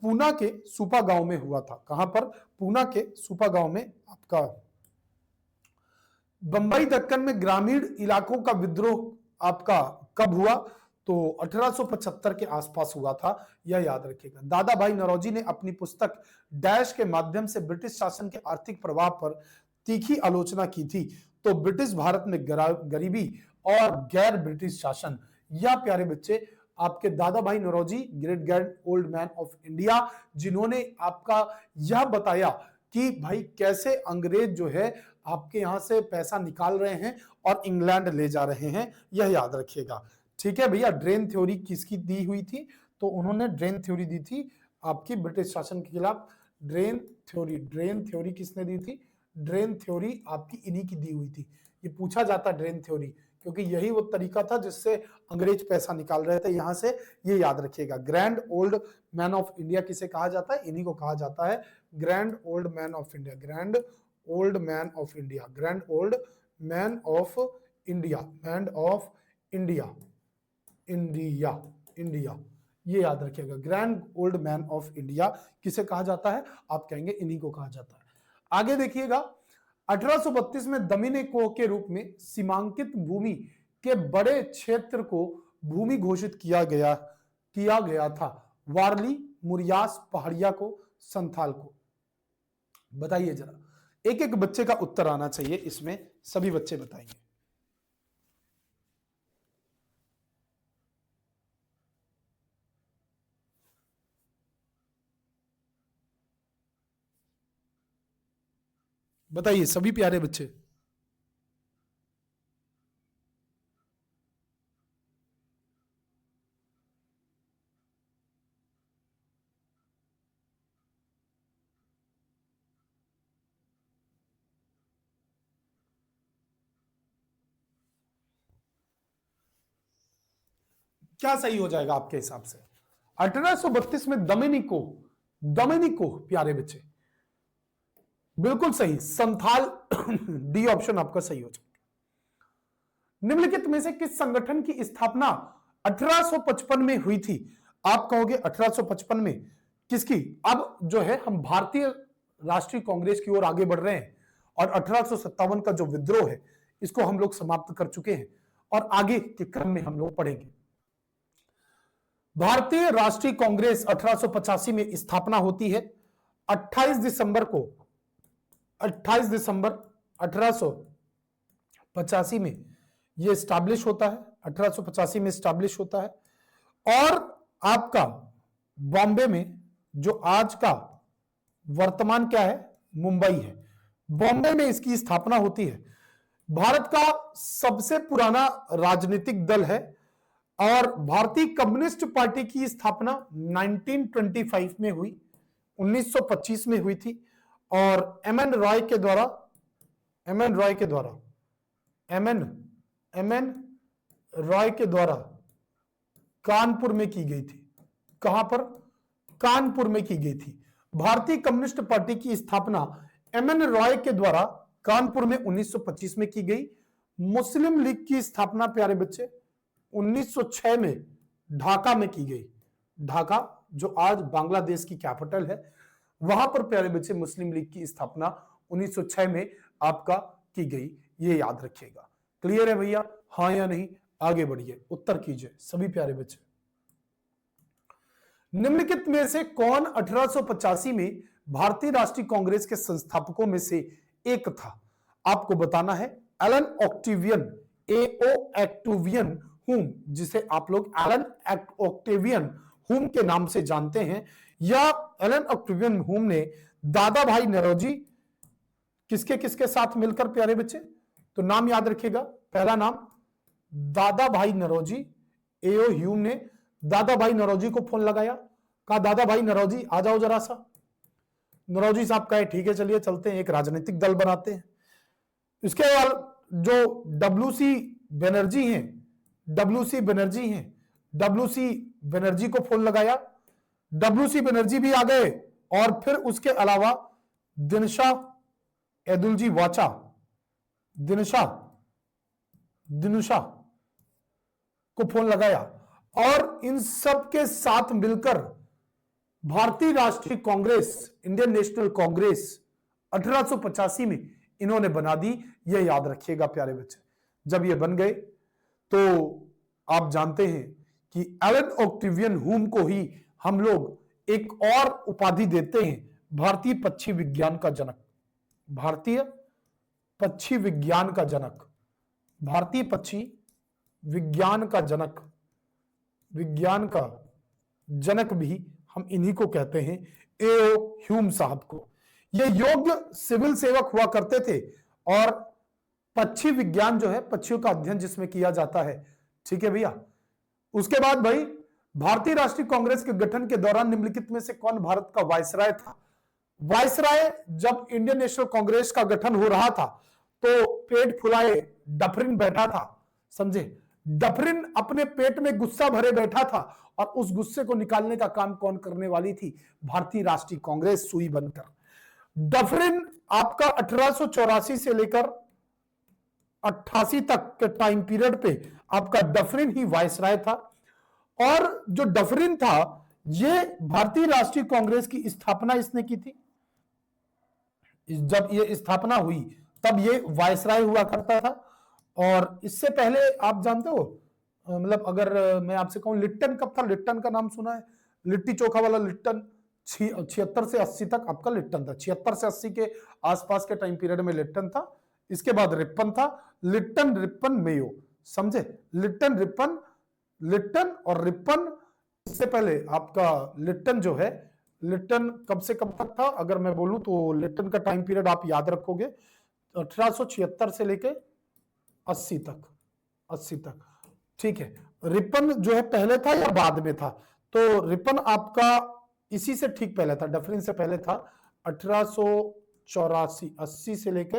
पूना के सुपा गांव में हुआ था। कहां पर? पूना के सुपा गांव में आपका। बंबई दक्कन में ग्रामीण इलाकों का विद्रोह आपका कब हुआ? तो 1875 के आसपास हुआ था, यह याद रखिएगा। दादा भाई नौरोजी ने अपनी पुस्तक डैश के माध्यम से ब्रिटिश शासन के आर्थिक प्रभाव पर तीखी आलोचना की थी। तो ब्रिटिश भारत में गरीबी और गैर ब्रिटिश शासन, या प्यारे बच्चे आपके Dadabhai Naoroji, great grand old man of India, जिन्होंने आपका यह बताया कि भाई कैसे अंग्रेज जो है आपके यहां से पैसा निकाल रहे हैं और इंग्लैंड ले जा रहे हैं, यह याद रखिएगा। ठीक है भैया। ड्रेन थ्योरी किसकी दी हुई थी? तो उन्होंने ड्रेन थ्योरी दी थी आपकी ब्रिटिश शासन के खिलाफ। ड्रेन थ्योरी किसने दी थी? ड्रेन थ्योरी आपकी इन्हीं की दी हुई थी। ये पूछा जाता ड्रेन थ्योरी, क्योंकि यही वो तरीका था जिससे अंग्रेज पैसा निकाल रहे थे यहां से, ये याद रखिएगा। Grand old man of India किसे कहा जाता है? इन्हीं को कहा जाता है grand old man of India, grand old man of India, grand old man of India, man of India, India, ये याद रखिएगा। Grand old man of India किसे कहा जाता है? आप कहेंगे इन्हीं को कहा जाता है। आगे देखिएगा, 1832 में दमिनेको के रूप में सीमांकित भूमि के बड़े क्षेत्र को भूमि घोषित किया गया था। वारली, मुरियास, पहाड़िया को, संथाल को। बताइए जरा, एक एक बच्चे का उत्तर आना चाहिए इसमें, सभी बच्चे बताएंगे। बताइए सभी प्यारे बच्चे। क्या सही हो जाएगा आपके हिसाब से? 1832 में दमिनिको प्यारे बच्चे, बिल्कुल सही, संथाल। डी ऑप्शन आपका सही हो जाएगा। निम्नलिखित में से किस संगठन की स्थापना 1855 में हुई थी? आप कहोगे 1855 में किसकी? अब जो है हम भारतीय राष्ट्रीय कांग्रेस की ओर आगे बढ़ रहे हैं, और 1857 का जो विद्रोह है इसको हम लोग समाप्त कर चुके हैं, और आगे के क्रम में हम लोग पढ़ेंगे। भारतीय राष्ट्रीय कांग्रेस 1885 में स्थापना होती है। 28 दिसंबर को 28 दिसंबर 1885 में यह स्टैब्लिश होता है, 1885 में स्टैब्लिश होता है। और आपका बॉम्बे में जो आज का वर्तमान क्या है, मुंबई है, बॉम्बे में इसकी स्थापना होती है। भारत का सबसे पुराना राजनीतिक दल है और भारतीय कम्युनिस्ट पार्टी की स्थापना 1925 में हुई, 1925 में हुई थी। और एम एन रॉय के द्वारा कानपुर में की गई थी। कहां पर? कानपुर में की गई थी। भारतीय कम्युनिस्ट पार्टी की स्थापना एम एन रॉय के द्वारा कानपुर में 1925 में की गई। मुस्लिम लीग की स्थापना प्यारे बच्चे 1906 में ढाका में की गई। ढाका जो आज बांग्लादेश की कैपिटल है, वहां पर प्यारे बच्चे मुस्लिम लीग की स्थापना 1906 में आपका की गई। ये याद रखिएगा। क्लियर है भैया? हाँ या नहीं? आगे बढ़िए, उत्तर कीजिए सभी प्यारे बच्चे। निम्नलिखित में से कौन 1885 में भारतीय राष्ट्रीय कांग्रेस के संस्थापकों में से एक था? आपको बताना है। एलन ऑक्टेवियन, एओ ऑक्टेवियन हुम, जिसे आप लोग एलन ऑक्टेवियन हुम के नाम से जानते हैं, या एलन ऑक्टेवियन हुम ने दादा भाई नौरोजी किसके किसके साथ मिलकर प्यारे बच्चे, तो नाम याद रखिएगा। पहला नाम दादा भाई नौरोजी, एओ ह्यूम ने दादा भाई नौरोजी को फोन लगाया, कहा दादा भाई नौरोजी आ जाओ जरा सा। नौरोजी साहब कहे ठीक है चलिए चलते हैं, एक राजनीतिक दल बनाते हैं। इसके बाद जो डब्ल्यूसी बनर्जी हैं, डब्ल्यूसी बनर्जी को फोन लगाया, डब्ल्यूसी बनर्जी भी आ गए। और फिर उसके अलावा दिनशा एदुलजी वाचा, दिनुशा को फोन लगाया और इन सब के साथ मिलकर भारतीय राष्ट्रीय कांग्रेस, इंडियन नेशनल कांग्रेस 1885 में इन्होंने बना दी। यह याद रखिएगा प्यारे बच्चे। जब ये बन गए तो आप जानते हैं कि एलन ऑक्टेवियन हुम को ही हम लोग एक और उपाधि देते हैं, भारतीय पक्षी विज्ञान का जनक। भारतीय पक्षी विज्ञान का जनक, भारतीय पक्षी विज्ञान का जनक, विज्ञान का जनक भी हम इन्हीं को कहते हैं, एओ ह्यूम साहब को। ये योग्य सिविल सेवक हुआ करते थे और पक्षी विज्ञान जो है, पक्षियों का अध्ययन जिसमें किया जाता है, ठीक है भैया। उसके बाद भाई भारतीय राष्ट्रीय कांग्रेस के गठन के दौरान निम्नलिखित में से कौन भारत का वायसराय था? वायसराय जब इंडियन नेशनल कांग्रेस का गठन हो रहा था तो पेट फुलाए डफरिन बैठा था, समझे? डफरिन अपने पेट में गुस्सा भरे बैठा था और उस गुस्से को निकालने का काम कौन करने वाली थी? भारतीय राष्ट्रीय कांग्रेस सुई बनकर। डफरिन आपका 1884 से लेकर 88 तक के टाइम पीरियड पे आपका डफरिन ही वायसराय था। और जो डफरिन था, ये भारतीय राष्ट्रीय कांग्रेस की स्थापना इसने की थी। जब ये स्थापना हुई तब ये वायसराय हुआ करता था। और इससे पहले आप जानते हो, मतलब अगर मैं आपसे कहूं लिट्टन कब था? लिट्टन का नाम सुना है? लिट्टी चोखा वाला लिट्टन 76 से 80 तक आपका लिट्टन था। 76 से 80 के आसपास के टाइम पीरियड में लिट्टन था। इसके बाद रिप्पन था, लिट्टन रिप्पन मेयो, समझे? लिट्टन रिप्पन, लिट्टन और रिप्पन। इससे पहले आपका लिट्टन जो है, लिट्टन कब से कब तक था अगर मैं बोलूं तो लिट्टन का टाइम पीरियड आप याद रखोगे 1876 से लेके 80 तक, ठीक है। रिपन जो है पहले था या बाद में था? तो रिपन आपका इसी से ठीक पहले था, डफरिन से पहले था। 1884, 80 से लेके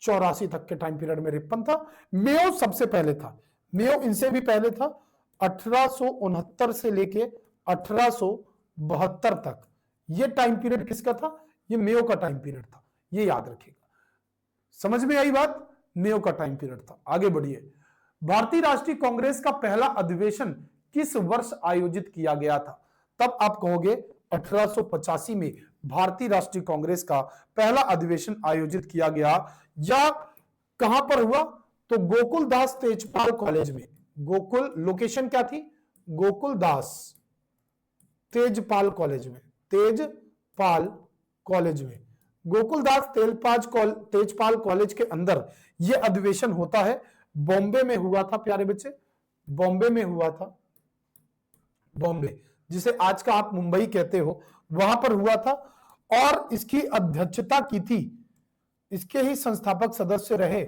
84 तक के टाइम पीरियड में रिपन था। मेयो सबसे पहले था, मेयो इनसे भी पहले था। 1869 से लेके 1872 तक ये टाइम पीरियड किसका था? ये मेयो का टाइम पीरियड था। ये याद रखिएगा। समझ में आई बात? मेयो का टाइम पीरियड था। आगे बढ़िए। भारतीय राष्ट्रीय कांग्रेस का पहला अधिवेशन किस वर्ष आयोजित किया गया था? तब आप कहोगे 1885 में भारतीय राष्ट्रीय कांग्रेस का पहला अधिवेशन आयोजित किया गया। या कहां पर हुआ? तो गोकुलदास तेजपाल कॉलेज में। गोकुल लोकेशन क्या थी? गोकुलदास तेजपाल कॉलेज में, तेजपाल कॉलेज में गोकुलदास तेजपाल कॉलेज के अंदर यह अधिवेशन होता है। बॉम्बे में हुआ था प्यारे बच्चे, बॉम्बे में हुआ था, बॉम्बे जिसे आज का आप मुंबई कहते हो, वहां पर हुआ था। और इसकी अध्यक्षता की थी, इसके ही संस्थापक सदस्य रहे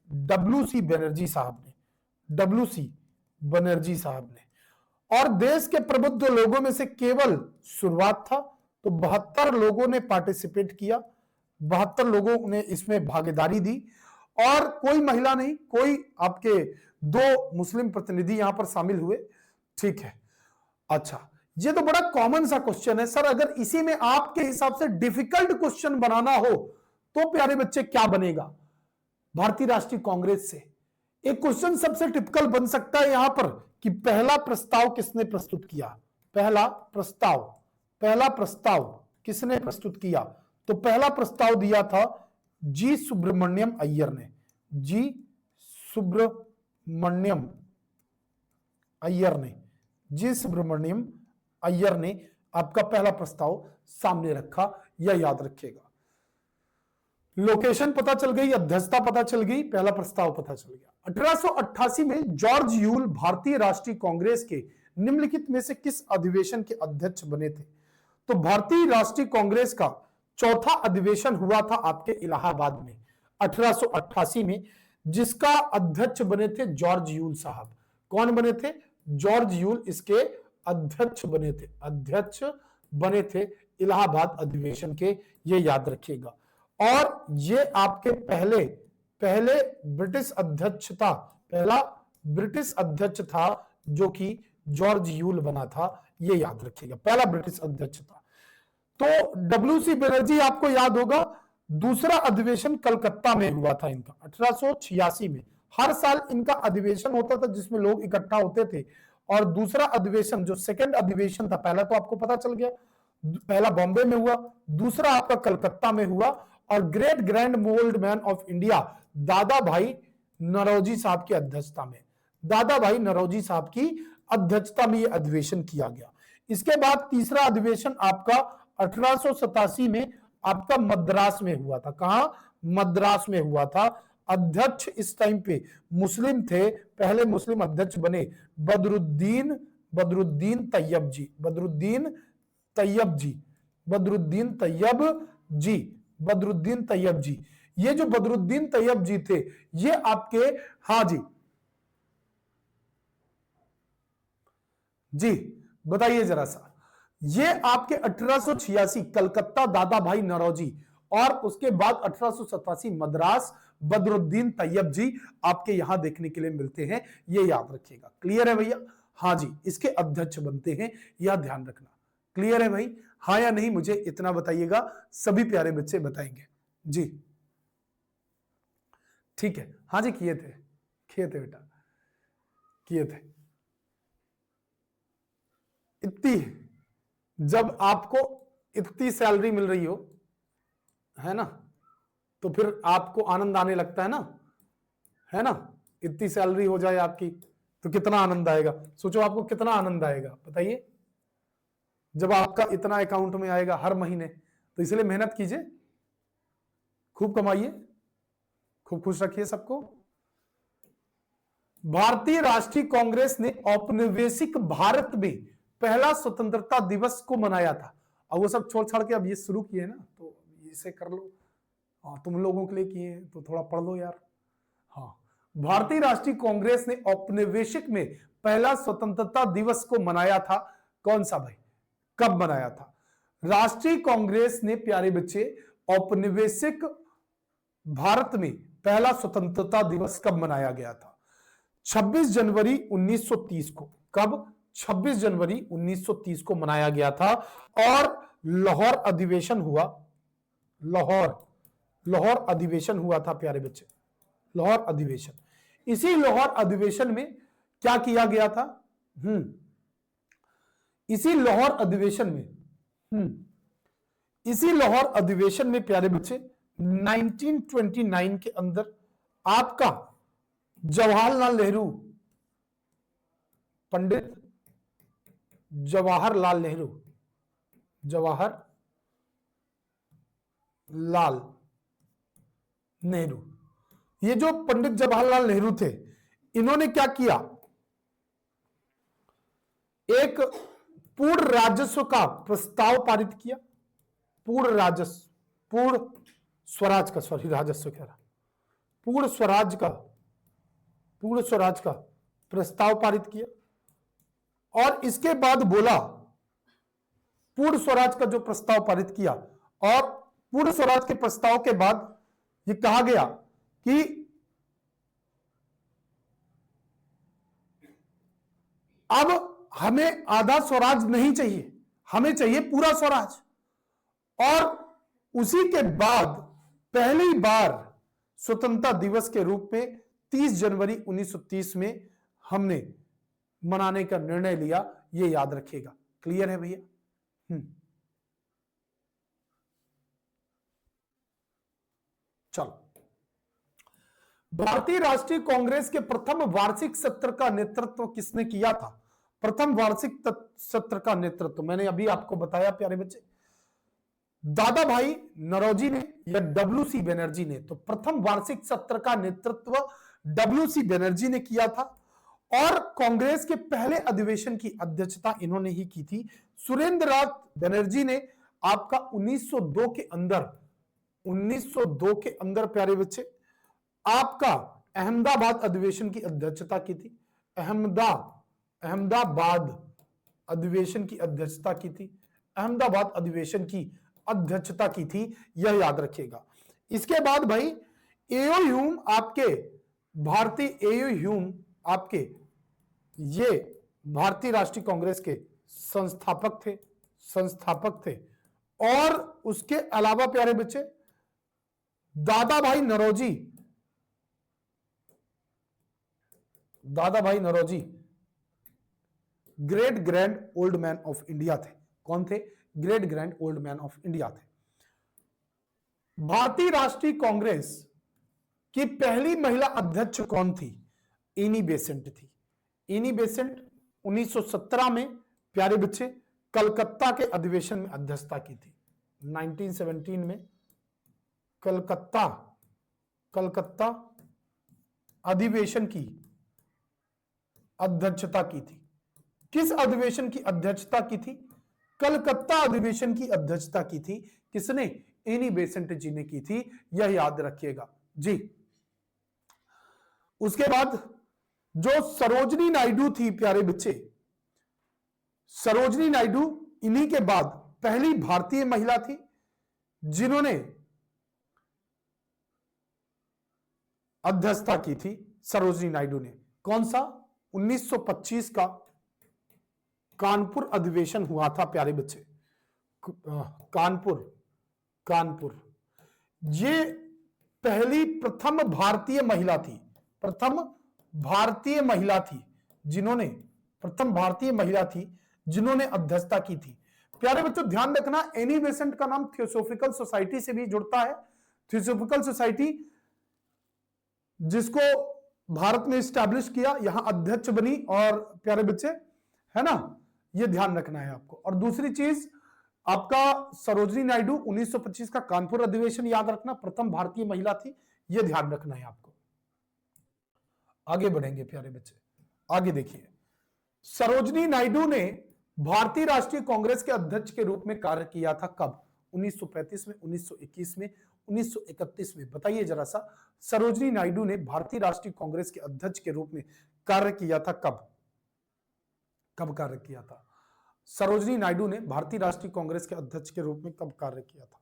डब्ल्यू.सी. बनर्जी साहब ने, डब्ल्यू.सी. बनर्जी साहब ने। और देश के प्रबुद्ध लोगों में से केवल शुरुआत था, तो 72 लोगों ने पार्टिसिपेट किया, 72 लोगों ने इसमें भागीदारी दी। और कोई महिला नहीं, कोई आपके 2 मुस्लिम प्रतिनिधि यहां पर शामिल हुए। ठीक है, अच्छा, ये तो बड़ा कॉमन सा क्वेश्चन है सर। अगर इसी में आपके हिसाब से डिफिकल्ट क्वेश्चन बनाना हो तो प्यारे बच्चे क्या बनेगा? भारतीय राष्ट्रीय कांग्रेस से एक क्वेश्चन सबसे टिपिकल बन सकता है यहां पर कि पहला प्रस्ताव किसने प्रस्तुत किया? पहला प्रस्ताव किसने प्रस्तुत किया? तो पहला प्रस्ताव दिया था जी सुब्रमण्यम अय्यर ने, जी सुब्रमण्यम अय्यर ने, जी सुब्रमण्यम अय्यर ने आपका पहला प्रस्ताव सामने रखा, यह याद रखिएगा। लोकेशन पता चल गई, अध्यक्षता पता चल गई, पहला प्रस्ताव पता चल गया। 1888 में जॉर्ज यूल भारतीय राष्ट्रीय कांग्रेस के निम्नलिखित में से किस अधिवेशन के अध्यक्ष बने थे? तो भारतीय राष्ट्रीय कांग्रेस का चौथा अधिवेशन हुआ था आपके इलाहाबाद में 1888 में, जिसका अध्यक्ष बने थे जॉर्ज यूल साहब। कौन बने थे? जॉर्ज यूल इसके अध्यक्ष बने थे इलाहाबाद अधिवेशन के, ये याद रखिएगा। और ये आपके पहले ब्रिटिश अध्यक्ष था, पहला ब्रिटिश अध्यक्ष था जो कि जॉर्ज यूल बना था, ये याद रखिएगा, पहला ब्रिटिश अध्यक्ष था। तो डब्ल्यू.सी. बनर्जी आपको याद होगा, दूसरा अधिवेशन कलकत्ता में हुआ था इनका 1886 में। हर साल इनका अधिवेशन होता था जिसमें लोग इकट्ठा होते थे। और दूसरा अधिवेशन जो सेकंड अधिवेशन था, पहला तो आपको पता चल गया, पहला बॉम्बे में हुआ, दूसरा आपका कलकत्ता में हुआ। और great grand mould man of India दादा भाई नरौजी साहब की अध्यक्षता में, दादा भाई नरौजी साहब की अध्यक्षता में यह अधिवेशन किया गया। इसके बाद तीसरा अधिवेशन आपका 1887 में आपका मद्रास में हुआ था। कहां? मद्रास में हुआ था। अध्यक्ष इस टाइम पे मुस्लिम थे, पहले मुस्लिम अध्यक्ष बने बदरुद्दीन तैयब जी, बदरुद्दीन तैयब जी। ये जो बदरुद्दीन तैयब जी थे, ये आपके, हाँ जी बताइए जरा सा, ये आपके 1886 कलकत्ता दादा भाई नरौजी, और उसके बाद 1887 मद्रास बदरुद्दीन तैयब जी आपके यहां देखने के लिए मिलते हैं, ये याद रखिएगा। क्लियर है भैया? हाँ जी, इसके अध्यक्ष बनते हैं, यह ध्यान रखना। क्लियर है भाई? हाँ या नहीं मुझे इतना बताइएगा, सभी प्यारे बच्चे बताएंगे जी। ठीक है, हाँ जी, किए थे बेटा, किए थे। इतनी, जब आपको इतनी सैलरी मिल रही हो, है ना, तो फिर आपको आनंद आने लगता है ना, इतनी सैलरी हो जाए आपकी तो कितना आनंद आएगा। सोचो आपको कितना आनंद आएगा, बताइए, जब आपका इतना अकाउंट में आएगा हर महीने। तो इसलिए मेहनत कीजिए, खूब कमाइए, खूब खुश रखिए सबको। भारतीय राष्ट्रीय कांग्रेस ने औपनिवेशिक भारत में पहला स्वतंत्रता दिवस को मनाया था। अब वो सब छोड़ छाड़ के अब ये शुरू किए ना, तो इसे कर लो। हाँ, तुम लोगों के लिए किए तो थोड़ा पढ़ लो यार। हाँ, भारतीय राष्ट्रीय कांग्रेस ने औपनिवेशिक में पहला स्वतंत्रता दिवस को मनाया था। कौन सा भाई, कब मनाया था? राष्ट्रीय कांग्रेस ने प्यारे बच्चे औपनिवेशिक भारत में पहला स्वतंत्रता दिवस कब मनाया गया था? 26 जनवरी 1930 को। कब? 26 जनवरी 1930 को मनाया गया था। और लाहौर अधिवेशन हुआ, लाहौर अधिवेशन हुआ था प्यारे बच्चे, लाहौर अधिवेशन। इसी लाहौर अधिवेशन में क्या किया गया था? इसी लाहौर अधिवेशन में प्यारे बच्चे 1929 के अंदर आपका जवाहरलाल नेहरू, पंडित जवाहरलाल लाल नेहरू। ये जो पंडित जवाहरलाल नेहरू थे, इन्होंने क्या किया, एक पूर्ण राजस्व का प्रस्ताव पारित किया। पूर्ण राजस्व, पूर्ण स्वराज का, सॉरी राजस्व कह रहा, पूर्ण स्वराज का, पूर्ण स्वराज का प्रस्ताव पारित किया। और इसके बाद बोला, पूर्ण स्वराज का जो प्रस्ताव पारित किया, और पूर्ण स्वराज के प्रस्ताव के बाद ये कहा गया कि अब हमें आधा स्वराज नहीं चाहिए, हमें चाहिए पूरा स्वराज। और उसी के बाद पहली बार स्वतंत्रता दिवस के रूप में 30 जनवरी 1930 में हमने मनाने का निर्णय लिया। ये याद रखिएगा। क्लियर है भैया? चलो, भारतीय राष्ट्रीय कांग्रेस के प्रथम वार्षिक सत्र का नेतृत्व किसने किया था? प्रथम वार्षिक सत्र का नेतृत्व मैंने अभी आपको बताया प्यारे बच्चे, दादा भाई नौरोजी ने या डब्ल्यूसी बनर्जी ने। तो प्रथम वार्षिक सत्र का नेतृत्व डब्ल्यूसी बनर्जी ने किया था। और कांग्रेस के पहले अधिवेशन की अध्यक्षता इन्होंने ही की थी। सुरेंद्र नाथ बनर्जी ने आपका 1902 के अंदर, 1902 के अंदर प्यारे बच्चे आपका अहमदाबाद अधिवेशन की अध्यक्षता की थी। अहमदाबाद अधिवेशन की अध्यक्षता की थी। अहमदाबाद अधिवेशन की अध्यक्षता की थी, यह याद रखिएगा। इसके बाद भाई एओ ह्यूम आपके, भारतीय एओ ह्यूम आपके ये भारतीय राष्ट्रीय कांग्रेस के संस्थापक थे। और उसके अलावा प्यारे बच्चे Dadabhai Naoroji great grand old man of India थे। कौन थे? Great grand old man of India थे। भारतीय राष्ट्रीय कांग्रेस की पहली महिला अध्यक्ष कौन थी? एनी बेसेंट थी। एनी बेसेंट 1917 में प्यारे बच्चे कलकत्ता के अधिवेशन में अध्यक्षता की थी। 1917 में कलकत्ता अधिवेशन की अध्यक्षता की थी। किस अधिवेशन की अध्यक्षता की थी? कलकत्ता अधिवेशन की अध्यक्षता की थी। किसने? एनी बेसेंट जी ने की थी, यह याद रखिएगा जी। उसके बाद जो सरोजनी नायडू थी प्यारे बच्चे, सरोजनी नायडू इन्हीं के बाद पहली भारतीय महिला थी जिन्होंने अध्यक्षता की थी। सरोजनी नायडू ने कौन सा? 1925 का कानपुर अधिवेशन हुआ था प्यारे बच्चे। कानपुर ये प्रथम भारतीय महिला थी। प्रथम भारतीय महिला थी जिन्होंने अध्यक्षता की थी। प्यारे बच्चों ध्यान रखना, एनी बेसेंट का नाम थियोसॉफिकल सोसाइटी से भी जुड़ता है। थियोसॉफिकल सोसाइटी जिसको भारत ने स्टैब्लिश किया, यहां अध्यक्ष बनी। और प्यारे बच्चे है ना, यह ध्यान रखना है आपको। और दूसरी चीज आपका सरोजनी नायडू 1925 का कानपुर अधिवेशन याद रखना, प्रथम भारतीय महिला थी, यह ध्यान रखना है आपको। आगे बढ़ेंगे प्यारे बच्चे, आगे देखिए। सरोजनी नायडू ने भारतीय राष्ट्रीय कांग्रेस के अध्यक्ष के रूप में कार्य किया था कब? 1935 में, 1921 में, 1931 में। बताइए जरा सा, सरोजनी नायडू ने भारतीय राष्ट्रीय कांग्रेस के अध्यक्ष के रूप में कार्य किया था कब? कब कार्य किया था? सरोजनी नायडू ने भारतीय राष्ट्रीय कांग्रेस के अध्यक्ष के रूप में कब कार्य किया था?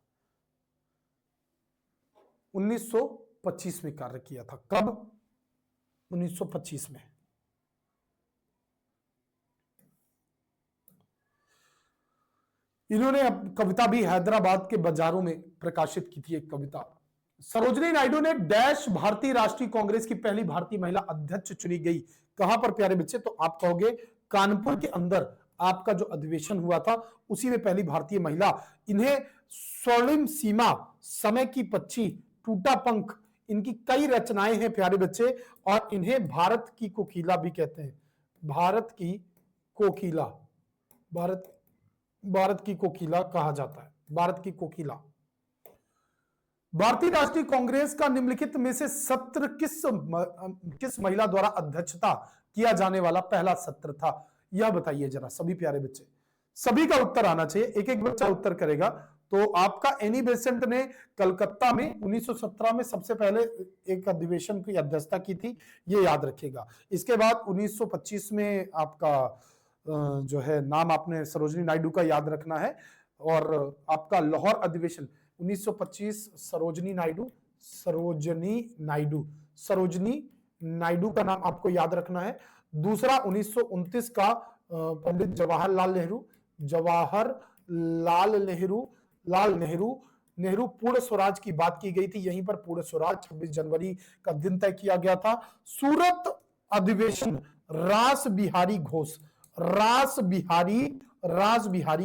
1925 में कार्य किया था। कब? 1925 में। इन्होंने कविता भी हैदराबाद के बाजारों में प्रकाशित की थी, एक कविता। सरोजनी नायडू ने डैश भारतीय राष्ट्रीय कांग्रेस की पहली भारतीय महिला अध्यक्ष चुनी गई। कहां पर प्यारे बच्चे? तो आप कहोगे कानपुर के अंदर आपका जो अधिवेशन हुआ था उसी में पहली भारतीय महिला। इन्हें स्वर्णिम सीमा, समय की पक्षी, टूटा पंख, इनकी कई रचनाएं हैं प्यारे बच्चे। और इन्हें भारत की कोकिला भी कहते हैं। भारत की कोकिला, भारत की कोकिला कहा जाता है। भारत की कोकिला। भारतीय राष्ट्रीय कांग्रेस का निम्नलिखित में से सत्र किस महिला द्वारा अध्यक्षता किया जाने वाला पहला सत्र था, यह बताइए जरा सभी प्यारे बच्चे। सभी का उत्तर आना चाहिए, एक एक बच्चा उत्तर करेगा। तो आपका एनी बेसेंट ने कलकत्ता में 1917 में सबसे पहले एक अधिवेशन की अध्यक्षता की थी, ये याद रखिएगा। इसके बाद 1925 में आपका जो है नाम आपने सरोजनी नायडू का याद रखना है, और आपका लाहौर अधिवेशन 1925 सरोजनी नायडू का नाम आपको याद रखना है। दूसरा 1929 का पंडित नेहरू पूर्ण स्वराज की बात की गई थी, यहीं पर पूर्ण स्वराज 26 जनवरी का दिन तय किया गया था। सूरत अधिवेशन रास बिहारी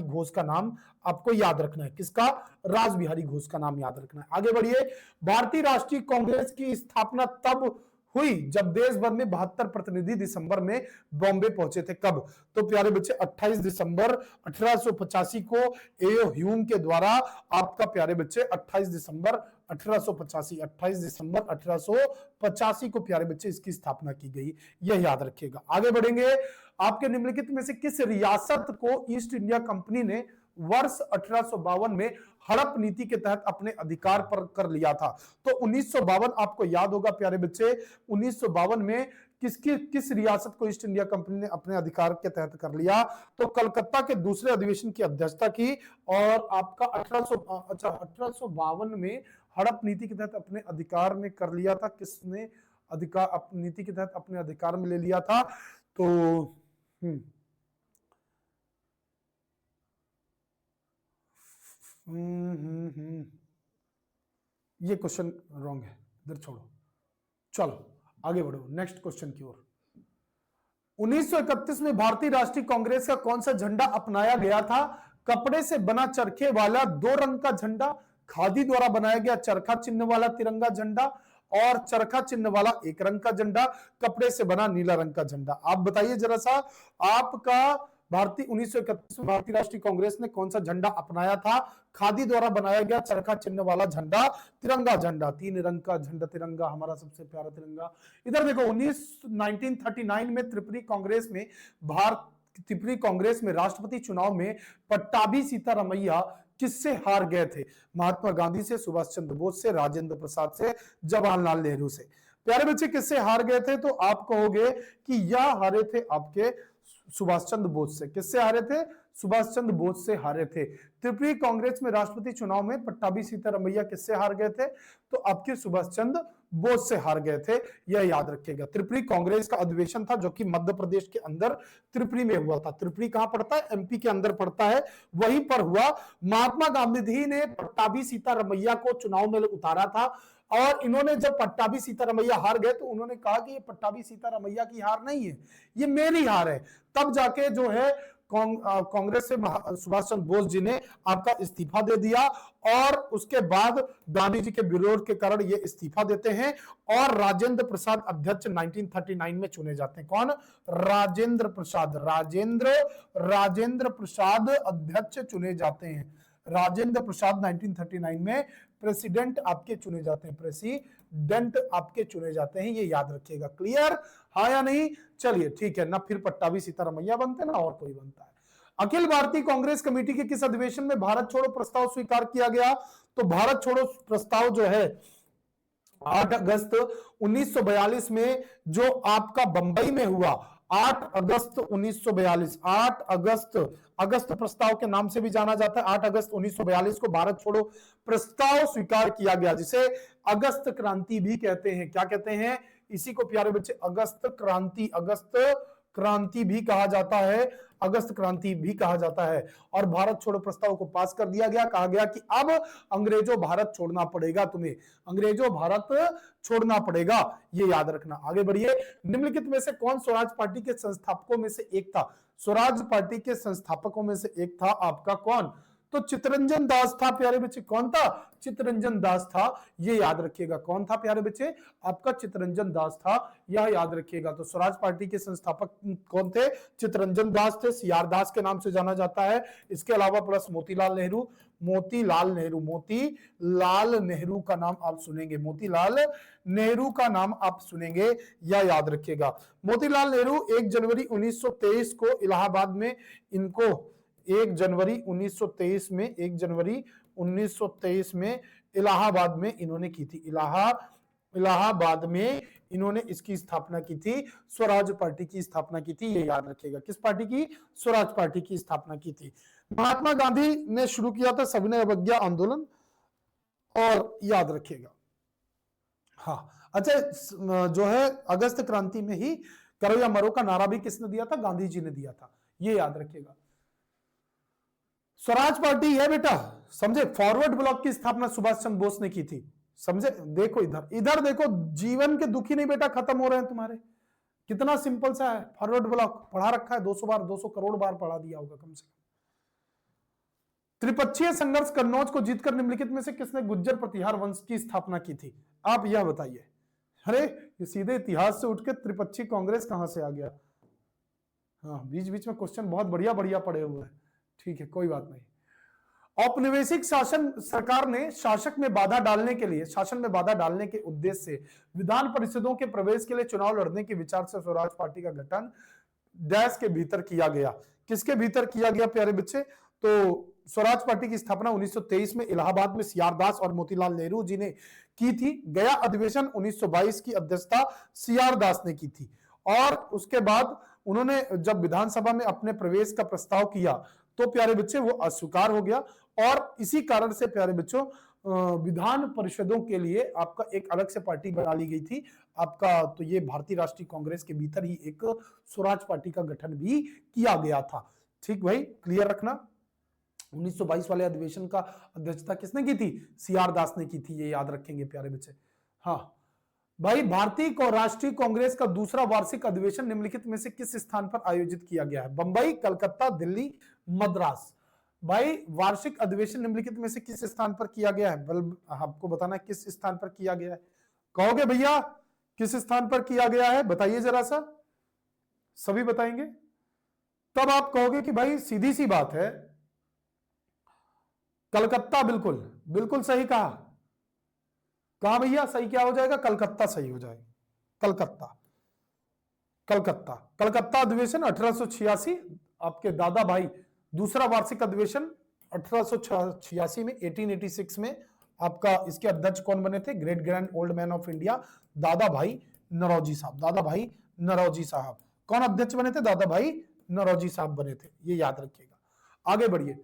घोष का नाम आपको याद रखना है। किसका? रास बिहारी घोष का नाम याद रखना है। आगे बढ़िए। भारतीय राष्ट्रीय कांग्रेस की स्थापना तब हुई जब देश भर में 72 प्रतिनिधि दिसंबर में बॉम्बे पहुंचे थे। कब? तो प्यारे बच्चे 28 दिसंबर 1885 को एओ ह्यूम के द्वारा आपका प्यारे बच्चे 28 दिसंबर 1885 को प्यारे बच्चे इसकी स्थापना की गई, यह याद रखिएगा। आगे बढ़ेंगे। आपके निम्नलिखित में से किस रियासत को ईस्ट इंडिया कंपनी ने वर्ष 1852 में हड़प नीति के तहत अपने अधिकार पर कर लिया था? तो 1952 आपको याद होगा प्यारे बच्चे, 1952 में किस रियासत को ईस्ट इंडिया कंपनी ने अपने अधिकार के तहत कर लिया? तो कलकत्ता के दूसरे अधिवेशन की अध्यक्षता की, और आपका 1852 में हड़प नीति के तहत अपने अधिकार में कर लिया था। किसने अधिकार नीति के तहत अपने अधिकार में ले लिया था? तो ये क्वेश्चन रॉन्ग है, इधर छोड़ो, चलो आगे बढ़ो नेक्स्ट क्वेश्चन की ओर। 1931 में भारतीय राष्ट्रीय कांग्रेस का कौन सा झंडा अपनाया गया था? कपड़े से बना चरखे वाला 2 रंग का झंडा, खादी द्वारा बनाया गया चरखा चिन्ह वाला तिरंगा झंडा, और चरखा चिन्ह वाला 1 रंग का झंडा, कपड़े से बना नीला रंग का झंडा। आप बताइए जरा सा, आपका 1931 में भारतीय राष्ट्रीय कांग्रेस ने कौन सा झंडा अपनाया था? खादी द्वारा बनाया गया चरखा चिन्ह वाला झंडा, तिरंगा झंडा, 3 रंग का झंडा तिरंगा, हमारा सबसे प्यारा तिरंगा। इधर देखो 1939 में त्रिपुरी कांग्रेस में राष्ट्रपति चुनाव में पट्टाभी सीतारामैया किससे हार गए थे? महात्मा गांधी से, सुभाष चंद्र बोस से, राजेंद्र प्रसाद से, जवाहरलाल नेहरू से। प्यारे बच्चे किससे हार गए थे? तो आप कहोगे कि यह हारे थे आपके सुभाष चंद्र बोस से। किससे हारे थे? सुभाष चंद्र बोस से हारे थे। त्रिपुरी कांग्रेस में राष्ट्रपति चुनाव में पट्टाभी सीतारामैया किससे हार गए थे? तो आपके सुभाष चंद्र बोस से हार गए थे, यह याद रखिएगा। त्रिपुरी कांग्रेस का अधिवेशन था जो कि मध्य प्रदेश के अंदर त्रिपुरी में हुआ था। त्रिपुरी कहां पड़ता है? एमपी के अंदर पड़ता है, वहीं पर हुआ। महात्मा गांधी ने पट्टाभी सीतारामैया को चुनाव में उतारा था, और इन्होंने जब पट्टाभी सीतारामैया हार गए तो उन्होंने कहा कि ये पट्टाभी सीतारामैया की हार नहीं है, ये मेरी हार है। तब जाके जो है कांग्रेस से सुभाष चंद्र बोस जी ने आपका इस्तीफा दे दिया, और उसके बाद गांधी जी के विरोध के कारण ये इस्तीफा देते हैं, और राजेंद्र प्रसाद अध्यक्ष 1939 में चुने जाते हैं। कौन? राजेंद्र प्रसाद अध्यक्ष चुने जाते हैं। राजेंद्र प्रसाद 1939 में प्रेसिडेंट आपके चुने जाते हैं, ये याद रखिएगा। क्लियर? हाँ या नहीं? चलिए ठीक है ना, फिर पट्टाभी सीतारामैया बनते ना और कोई बनता है। अखिल भारतीय कांग्रेस कमेटी के किस अधिवेशन में भारत छोड़ो प्रस्ताव स्वीकार किया गया? तो भारत छोड़ो प्रस्ताव जो है 8 अगस्त 1942 में जो आपका बंबई में हुआ, 8 अगस्त 1942, अगस्त प्रस्ताव के नाम से भी जाना जाता है। 8 अगस्त 1942 को भारत छोड़ो प्रस्ताव स्वीकार किया गया, जिसे अगस्त क्रांति भी कहते हैं। क्या कहते हैं? इसी को प्यारे बच्चे अगस्त क्रांति भी कहा जाता है। और भारत छोड़ो प्रस्ताव को पास कर दिया गया। कहा गया कि अब अंग्रेजों भारत छोड़ना पड़ेगा, तुम्हें अंग्रेजों भारत छोड़ना पड़ेगा, ये याद रखना। आगे बढ़िए। निम्नलिखित में से कौन स्वराज पार्टी के संस्थापकों में से एक था? स्वराज पार्टी के संस्थापकों में से एक था आपका कौन? तो चित्तरंजन दास था प्यारे बच्चे। कौन था? चित्तरंजन दास था, ये याद रखिएगा। कौन था प्यारे बच्चे? आपका चित्तरंजन दास था, यह याद रखिएगा। तो स्वराज पार्टी के संस्थापक कौन थे? चित्तरंजन दास थे, सीआर दास के नाम से जाना जाता है। इसके अलावा प्लस मोतीलाल नेहरू, मोतीलाल नेहरू। मोतीलाल नेहरू का नाम आप सुनेंगे, मोतीलाल नेहरू का नाम आप सुनेंगे या याद रखिएगा। मोतीलाल नेहरू 1 जनवरी 1923 को इलाहाबाद में इनको 1 जनवरी 1923 में 1 जनवरी 1923 में इलाहाबाद में इन्होंने की थी। इलाहाबाद में इन्होंने इसकी स्थापना की थी, स्वराज पार्टी की स्थापना की थी, ये याद रखिएगा। किस पार्टी की? स्वराज पार्टी की स्थापना की थी। महात्मा गांधी ने शुरू किया था सविनय अवज्ञा आंदोलन, और याद रखिएगा। हाँ अच्छा, जो है अगस्त क्रांति में ही करो या मरो का नारा भी किसने दिया था? गांधी जी ने दिया था, ये याद रखिएगा। स्वराज पार्टी है बेटा, समझे। फॉरवर्ड ब्लॉक की स्थापना सुभाष चंद्र बोस ने की थी, समझे। देखो इधर, इधर देखो, जीवन के दुखी नहीं बेटा खत्म हो रहे हैं तुम्हारे। कितना सिंपल सा है। फॉरवर्ड ब्लॉक पढ़ा रखा है 200 बार, 200 करोड़ बार पढ़ा दिया होगा कम से कम। त्रिपक्षीय संघर्ष कन्नौज को जीतकर निम्नलिखित में से किसने गुज्जर प्रतिहार वंश की स्थापना की थी? आप यह बताइए। अरे ये सीधे इतिहास से उठ के त्रिपक्षीय कांग्रेस कहां से आ गया? हाँ, बीच बीच में क्वेश्चन बहुत बढ़िया बढ़िया पड़े हुए हैं। ठीक है, कोई बात नहीं। औपनिवेशिक शासन सरकार ने शासन में बाधा डालने के उद्देश्य से विधान परिषदों के प्रवेश के लिए चुनाव लड़ने के विचार से स्वराज पार्टी का गठन डैश के भीतर किया गया। किसके भीतर किया गया प्यारे बच्चे? तो स्वराज पार्टी की स्थापना 1923 में इलाहाबाद में सीआर दास और मोतीलाल नेहरू जी ने की थी। गया अधिवेशन 1922 की अध्यक्षता सीआर दास ने की थी, और उसके बाद उन्होंने जब विधानसभा में अपने प्रवेश का प्रस्ताव किया तो प्यारे बच्चे वो अस्वीकार हो गया, और इसी कारण से प्यारे बच्चों विधान परिषदों के लिए आपका एक अलग से पार्टी बना ली गई थी आपका। तो ये भारतीय राष्ट्रीय कांग्रेस के भीतर ही एक स्वराज पार्टी का गठन भी किया गया था। ठीक भाई, क्लियर रखना। 1922 वाले अधिवेशन का अध्यक्षता किसने की थी? सीआर दास ने की थी, ये याद रखेंगे प्यारे बच्चे। हाँ भाई, भारतीय राष्ट्रीय कांग्रेस का दूसरा वार्षिक अधिवेशन निम्नलिखित में से किस स्थान पर आयोजित किया गया है? बंबई, कलकत्ता, दिल्ली, मद्रास। भाई वार्षिक अधिवेशन निम्नलिखित में से किस स्थान पर किया गया है? आपको बताना है किस स्थान पर किया गया है। कहोगे भैया किस स्थान पर किया गया है, बताइए जरा सा। सभी बताएंगे तब आप कहोगे कि भाई सीधी सी बात है, कलकत्ता। बिल्कुल बिल्कुल सही कहा। कहा भैया सही क्या हो जाएगा? कलकत्ता सही हो जाएगा। कलकत्ता, कलकत्ता, कलकत्ता अधिवेशन 1886। आपके दादा भाई दूसरा वार्षिक अधिवेशन 1886 में 1886 में आपका इसके अध्यक्ष कौन बने थे? Great grand old man of India दादा भाई नौरोजी साहब। दादा भाई नौरोजी साहब कौन अध्यक्ष बने थे? दादा भाई नौरोजी साहब बने थे, ये याद रखिएगा। आगे बढ़िए,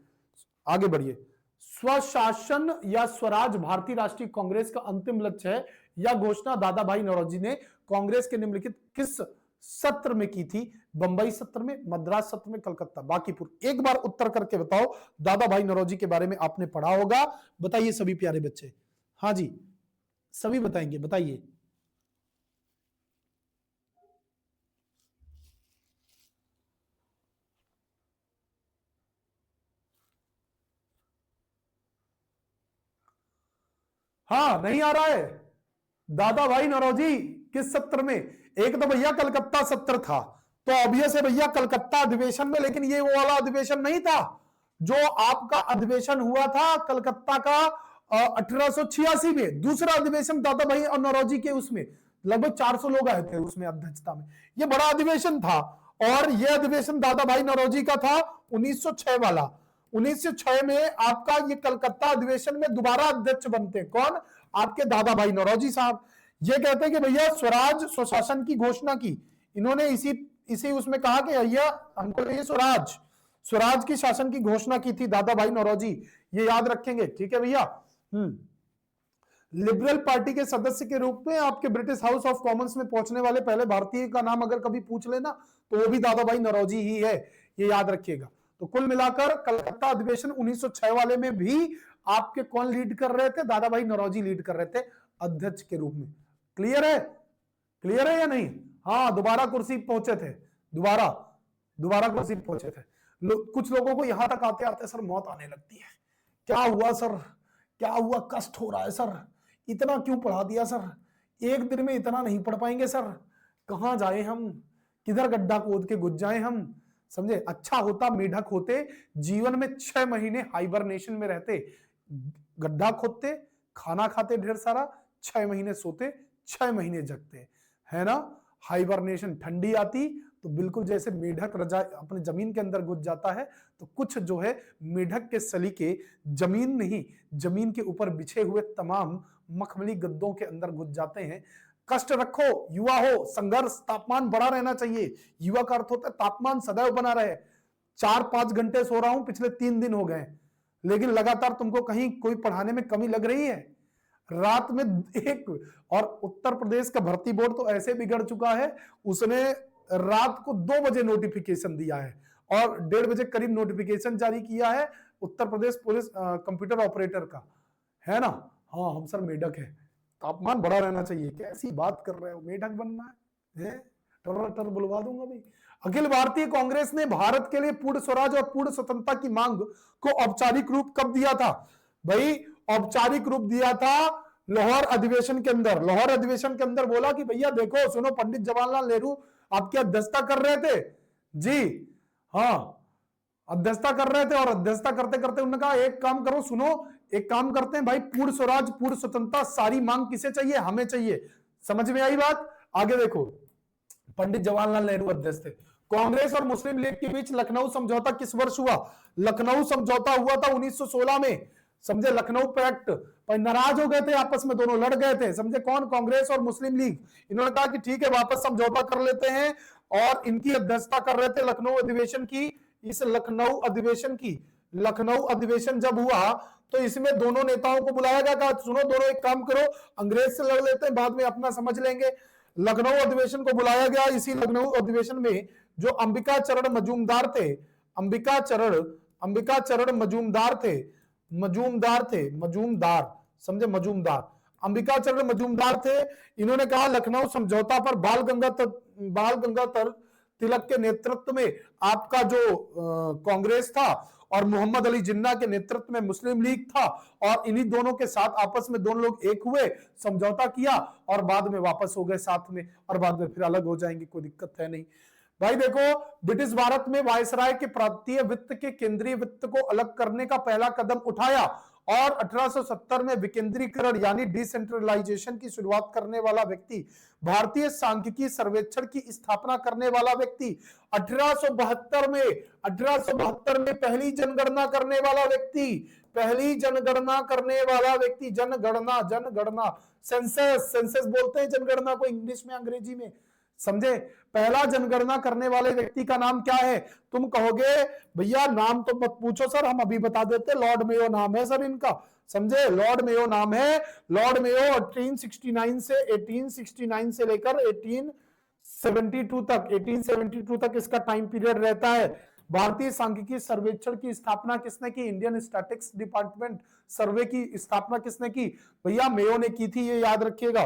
आगे बढ़िए। स्वशासन या स्वराज भारतीय राष्ट्रीय कांग्रेस का अंतिम लक्ष्य है, यह घोषणा दादा भाई नौरोजी ने कांग्रेस के निम्नलिखित किस सत्र में की थी? बंबई सत्र में, मद्रास सत्र में, कलकत्ता। बाकीपुर। एक बार उत्तर करके बताओ, दादा भाई नौरोजी के बारे में आपने पढ़ा होगा, बताइए सभी प्यारे बच्चे। हाँ जी, सभी बताएंगे, बताइए। हाँ, नहीं आ रहा है? दादा भाई नौरोजी किस सत्र में? एक तो भैया कलकत्ता सत्र था, तो ऑब्वियस है भैया कलकत्ता अधिवेशन में, लेकिन ये वो वाला अधिवेशन नहीं था जो आपका अधिवेशन हुआ था कलकत्ता का 1886 में। दूसरा अधिवेशन दादा भाई और नौरोजी के, उसमें लगभग 400 लोग आए थे उसमें अध्यक्षता में। ये बड़ा अधिवेशन था, और यह अधिवेशन दादा भाई नौरोजी का था 1906 वाला। 1906 में आपका ये कलकत्ता अधिवेशन में दोबारा अध्यक्ष बनते कौन? आपके दादा भाई नौरोजी साहब। ये कहते हैं कि भैया स्वराज स्वशासन की घोषणा की इन्होंने, इसी उसमें कहा कि भैया हमको ये स्वराज की शासन की घोषणा की थी दादा भाई नौरोजी, ये याद रखेंगे। ठीक है भैया। लिबरल पार्टी के सदस्य के रूप में आपके ब्रिटिश हाउस ऑफ कॉमन्स में पहुंचने वाले पहले भारतीय का नाम अगर कभी पूछ लेना तो वो भी दादा भाई नौरोजी ही है, ये याद रखिएगा। तो कुल मिलाकर कलकत्ता अधिवेशन 1906 वाले में भी आपके कौन लीड कर रहे थे? दादा भाई नौरोजी लीड कर रहे थे अध्यक्ष के रूप में। क्लियर है? क्लियर है या नहीं? हाँ, दोबारा कुर्सी पहुंचे थे, दोबारा कुर्सी पहुंचे थे। कुछ लोगों को यहां तक आते आते सर मौत आने लगती है। क्या हुआ सर, क्या हुआ, कष्ट हो रहा है सर, इतना क्यों पढ़ा दिया सर, एक दिन में इतना नहीं पढ़ पाएंगे सर, कहां जाए हम, किधर गड्ढा खोद के घुस जाए हम, समझे, अच्छा होता मेढक होते, जीवन में 6 महीने हाइबरनेशन में रहते, गड्ढा खोदते, खाना खाते ढेर सारा, 6 महीने सोते, 6 महीने जगते, है ना। हाइबरनेशन, ठंडी आती तो बिल्कुल जैसे मेढक रजा अपने जमीन के अंदर घुस जाता है, तो कुछ जो है मेढक के सलीके जमीन नहीं, जमीन के ऊपर बिछे हुए तमाम मखमली गद्दों के अंदर घुस जाते हैं। कष्ट रखो, युवा हो, संघर्ष, तापमान बढ़ा रहना चाहिए। युवा का अर्थ होता है तापमान सदैव बना रहे। 4-5 घंटे सो रहा हूं पिछले 3 दिन हो गए, लेकिन लगातार तुमको कहीं कोई पढ़ाने में कमी लग रही है? रात में एक, और उत्तर प्रदेश का भर्ती बोर्ड तो ऐसे बिगड़ चुका है, उसने रात को 2 बजे नोटिफिकेशन दिया है और 1:30 बजे करीब नोटिफिकेशन जारी किया है Uttar Pradesh police computer operator का, है ना। हाँ, हम सर मेढक है, तापमान बढ़ा रहना चाहिए, कैसी बात कर रहे हो, मेढक बनना है? टर बुलवा दूंगा भाई। अखिल भारतीय कांग्रेस ने भारत के लिए पूर्ण स्वराज और पूर्ण स्वतंत्रता की मांग को औपचारिक रूप कब दिया था? भाई औपचारिक रूप दिया था लाहौर अधिवेशन के अंदर। लाहौर अधिवेशन के अंदर बोला कि भैया देखो सुनो, पंडित जवाहरलाल नेहरू आपकी अध्यक्षता कर रहे थे जी, हाँ अध्यक्षता कर रहे थे, और अध्यक्षता करते करते उन्होंने कहा एक काम करो, सुनो एक काम करते हैं भाई, पूर्ण स्वराज पूर्ण स्वतंत्रता सारी मांग किसे चाहिए? हमें चाहिए। समझ में आई बात? आगे देखो, पंडित जवाहरलाल नेहरू अध्यक्ष थे। कांग्रेस और मुस्लिम लीग के बीच लखनऊ समझौता किस वर्ष हुआ? लखनऊ समझौता हुआ था 1916 में, समझे, लखनऊ पैक्ट पर नाराज हो गए थे, आपस में दोनों लड़ गए थे, समझे, कौन? कांग्रेस और मुस्लिम लीग। इन्होंने कहा कि ठीक है वापस समझौता कर लेते हैं, और इनकी अध्यक्षता कर रहे थे लखनऊ अधिवेशन की। इस लखनऊ अधिवेशन की, लखनऊ अधिवेशन जब हुआ तो इसमें दोनों नेताओं को बुलाया गया, कहा सुनो दोनों एक काम करो, अंग्रेज से लड़ लेते हैं, बाद में अपना समझ लेंगे। लखनऊ अधिवेशन को बुलाया गया। इसी लखनऊ अधिवेशन में जो अंबिका चरण मजूमदार थे, अंबिका चरण मजूमदार थे, समझे, मजूमदार, अंबिका चरण मजूमदार थे। इन्होंने कहा लखनऊ समझौता पर बाल गंगाधर तिलक के नेतृत्व में आपका जो कांग्रेस था और मोहम्मद अली जिन्ना के नेतृत्व में मुस्लिम लीग था, और इन्हीं दोनों के साथ आपस में दोनों लोग एक हुए, समझौता किया और बाद में वापस हो गए साथ में, और बाद में फिर अलग हो जाएंगे, कोई दिक्कत है नहीं। भाई देखो, ब्रिटिश भारत में वायसराय के प्रांतीय वित्त के केंद्रीय वित्त को अलग करने का पहला कदम उठाया, और 1870 में विकेंद्रीकरण यानी डिसेंट्रलाइजेशन की शुरुआत करने वाला व्यक्ति, भारतीय सांख्यिकी सर्वेक्षण की स्थापना करने वाला व्यक्ति, 1872 में पहली जनगणना करने वाला व्यक्ति, जनगणना, सेंसस बोलते हैं जनगणना को इंग्लिश में, अंग्रेजी में, समझे। पहला जनगणना करने वाले व्यक्ति का नाम क्या है? तुम कहोगे भैया नाम तो मत पूछो सर, हम अभी बता देते, लॉर्ड मेयो नाम है सर इनका, समझे, लॉर्ड मेयो नाम है। लॉर्ड मेयो 1869 से लेकर 1872 तक इसका टाइम पीरियड रहता है। भारतीय सांख्यिकी सर्वेक्षण की स्थापना किसने की? इंडियन स्टैटिस्टिक्स डिपार्टमेंट सर्वे की स्थापना किसने की? भैया मेयो ने की थी, ये याद रखिएगा।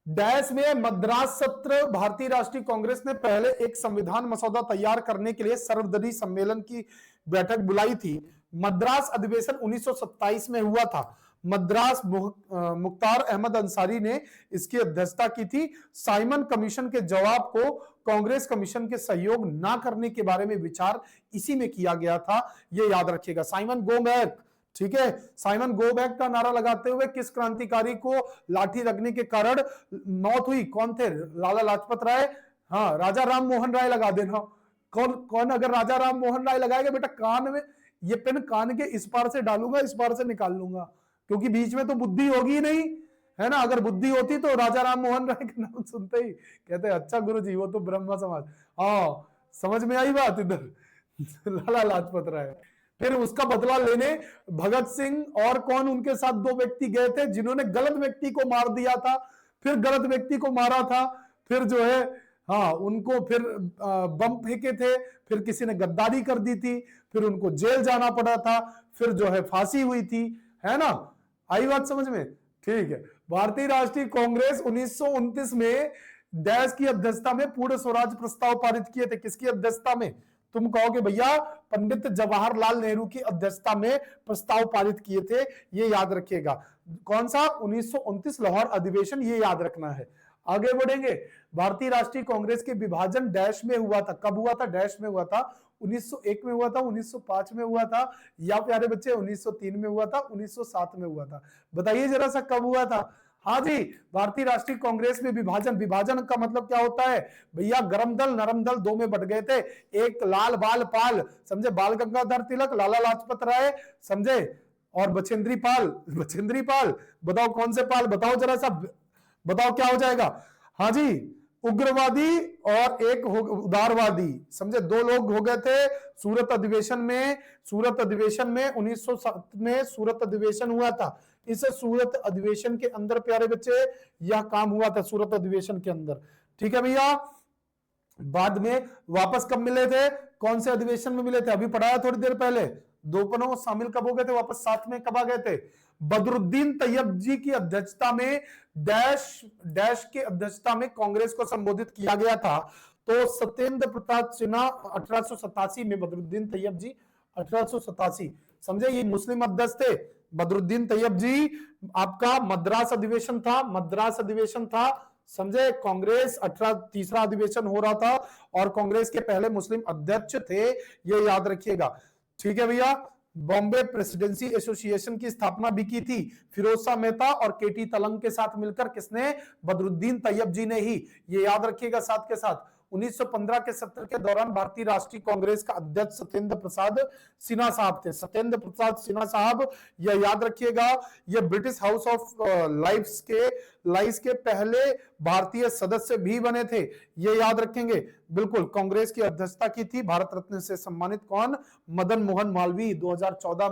डैश में मद्रास सत्र, भारतीय राष्ट्रीय कांग्रेस ने पहले एक संविधान मसौदा तैयार करने के लिए सर्वदलीय सम्मेलन की बैठक बुलाई थी। मद्रास अधिवेशन 1927 में हुआ था। मद्रास मुख्तार अहमद अंसारी ने इसकी अध्यक्षता की थी। साइमन कमीशन के जवाब को कांग्रेस कमीशन के सहयोग ना करने के बारे में विचार इसी में किया गया था, ये याद रखिएगा। साइमन गो बैक, ठीक है, साइमन गो बैक का नारा लगाते हुए किस क्रांतिकारी को लाठी लगने के कारण मौत हुई? कौन थे? लाला लाजपत राय। हाँ, राजा राम मोहन राय लगा देना। कौन अगर राजा राम मोहन राय लगाएगा बेटा, कान में ये पेन कान के इस पार से डालूंगा, इस पार से निकाल लूंगा, क्योंकि बीच में तो बुद्धि होगी नहीं, है ना। अगर बुद्धि होती तो राजा राम मोहन राय का नाम सुनते ही कहते अच्छा गुरुजी वो तो ब्रह्म समाज। हाँ, समझ में आई बात इधर। लाला लाजपत राय। फिर उसका बदला लेने भगत सिंह और कौन उनके साथ 2 व्यक्ति गए थे जिन्होंने गलत व्यक्ति को मार दिया था, फिर गलत व्यक्ति को मारा था, फिर जो है हाँ उनको फिर बम फेंके थे, फिर किसी ने गद्दारी कर दी थी, फिर उनको जेल जाना पड़ा था, फिर जो है फांसी हुई थी, है ना। आई बात समझ में? ठीक है। भारतीय राष्ट्रीय कांग्रेस 1929 में डैश की अध्यक्षता में पूर्ण स्वराज प्रस्ताव पारित किए थे। किसकी अध्यक्षता में? तुम कहोगे भैया पंडित जवाहरलाल नेहरू की अध्यक्षता में प्रस्ताव पारित किए थे, ये याद रखिएगा। कौन सा? 1929 लाहौर अधिवेशन, ये याद रखना है। आगे बढ़ेंगे। भारतीय राष्ट्रीय कांग्रेस के विभाजन डैश में हुआ था, कब हुआ था? डैश में हुआ था। 1901 में हुआ था, 1905 में हुआ था, या प्यारे बच्चे 1903 में हुआ था, 1907 में हुआ था? बताइए जरा सा कब हुआ था। हाँ जी, भारतीय राष्ट्रीय कांग्रेस में विभाजन, विभाजन का मतलब क्या होता है भैया? गरम दल नरम दल दो में बट गए थे। एक लाल बाल पाल, समझे, बाल गंगाधर तिलक, लाला लाजपत राय, समझे, और बछेंद्री पाल, बछेंद्री पाल, बताओ कौन से पाल, बताओ जरा सा, बताओ क्या हो जाएगा? हाँ जी, उग्रवादी और एक उदारवादी, समझे, दो लोग हो गए थे सूरत अधिवेशन में। सूरत अधिवेशन में 1907 में सूरत अधिवेशन हुआ था। इस सूरत अधिवेशन के अंदर प्यारे बच्चे यह काम हुआ था, सूरत अधिवेशन के अंदर। ठीक है भैया, बाद में वापस कब मिले थे? कौन से अधिवेशन में मिले थे? अभी पढ़ाया थोड़ी देर पहले। दोपनों शामिल कब हो गए थे? वापस साथ में कब आ गए थे? बदरुद्दीन तैयब जी की अध्यक्षता में, डैश डैश की अध्यक्षता में कांग्रेस को संबोधित किया गया था। तो सत्येंद्र प्रताप सिन्हा 1887 में, बदरुद्दीन तैयब जी 1887, समझे, ये मुस्लिम अध्यक्ष थे। बदरुद्दीन तैयब जी, आपका मद्रास अधिवेशन था, मद्रास अधिवेशन था, समझे, कांग्रेस 18 तीसरा अधिवेशन हो रहा था और कांग्रेस के पहले मुस्लिम अध्यक्ष थे, ये याद रखिएगा। ठीक है भैया, बॉम्बे प्रेसिडेंसी एसोसिएशन की स्थापना भी की थी फिरोज शाह मेहता और केटी तलंग के साथ मिलकर। किसने? बदरुद्दीन तैयब जी ने ही, ये याद रखिएगा साथ के साथ। 1915 के सत्र के दौरान भारतीय राष्ट्रीय कांग्रेस का अध्यक्ष सत्येंद्र प्रसाद सिन्हा साहब थे। सत्येंद्र प्रसाद सिन्हा साहब, यह याद रखिएगा, यह ब्रिटिश हाउस ऑफ लाइस के पहले भारतीय सदस्य भी बने थे, ये याद रखेंगे। बिल्कुल, कांग्रेस की अध्यक्षता की थी भारत रत्न से सम्मानित कौन? मदन मोहन मालवीय। 2014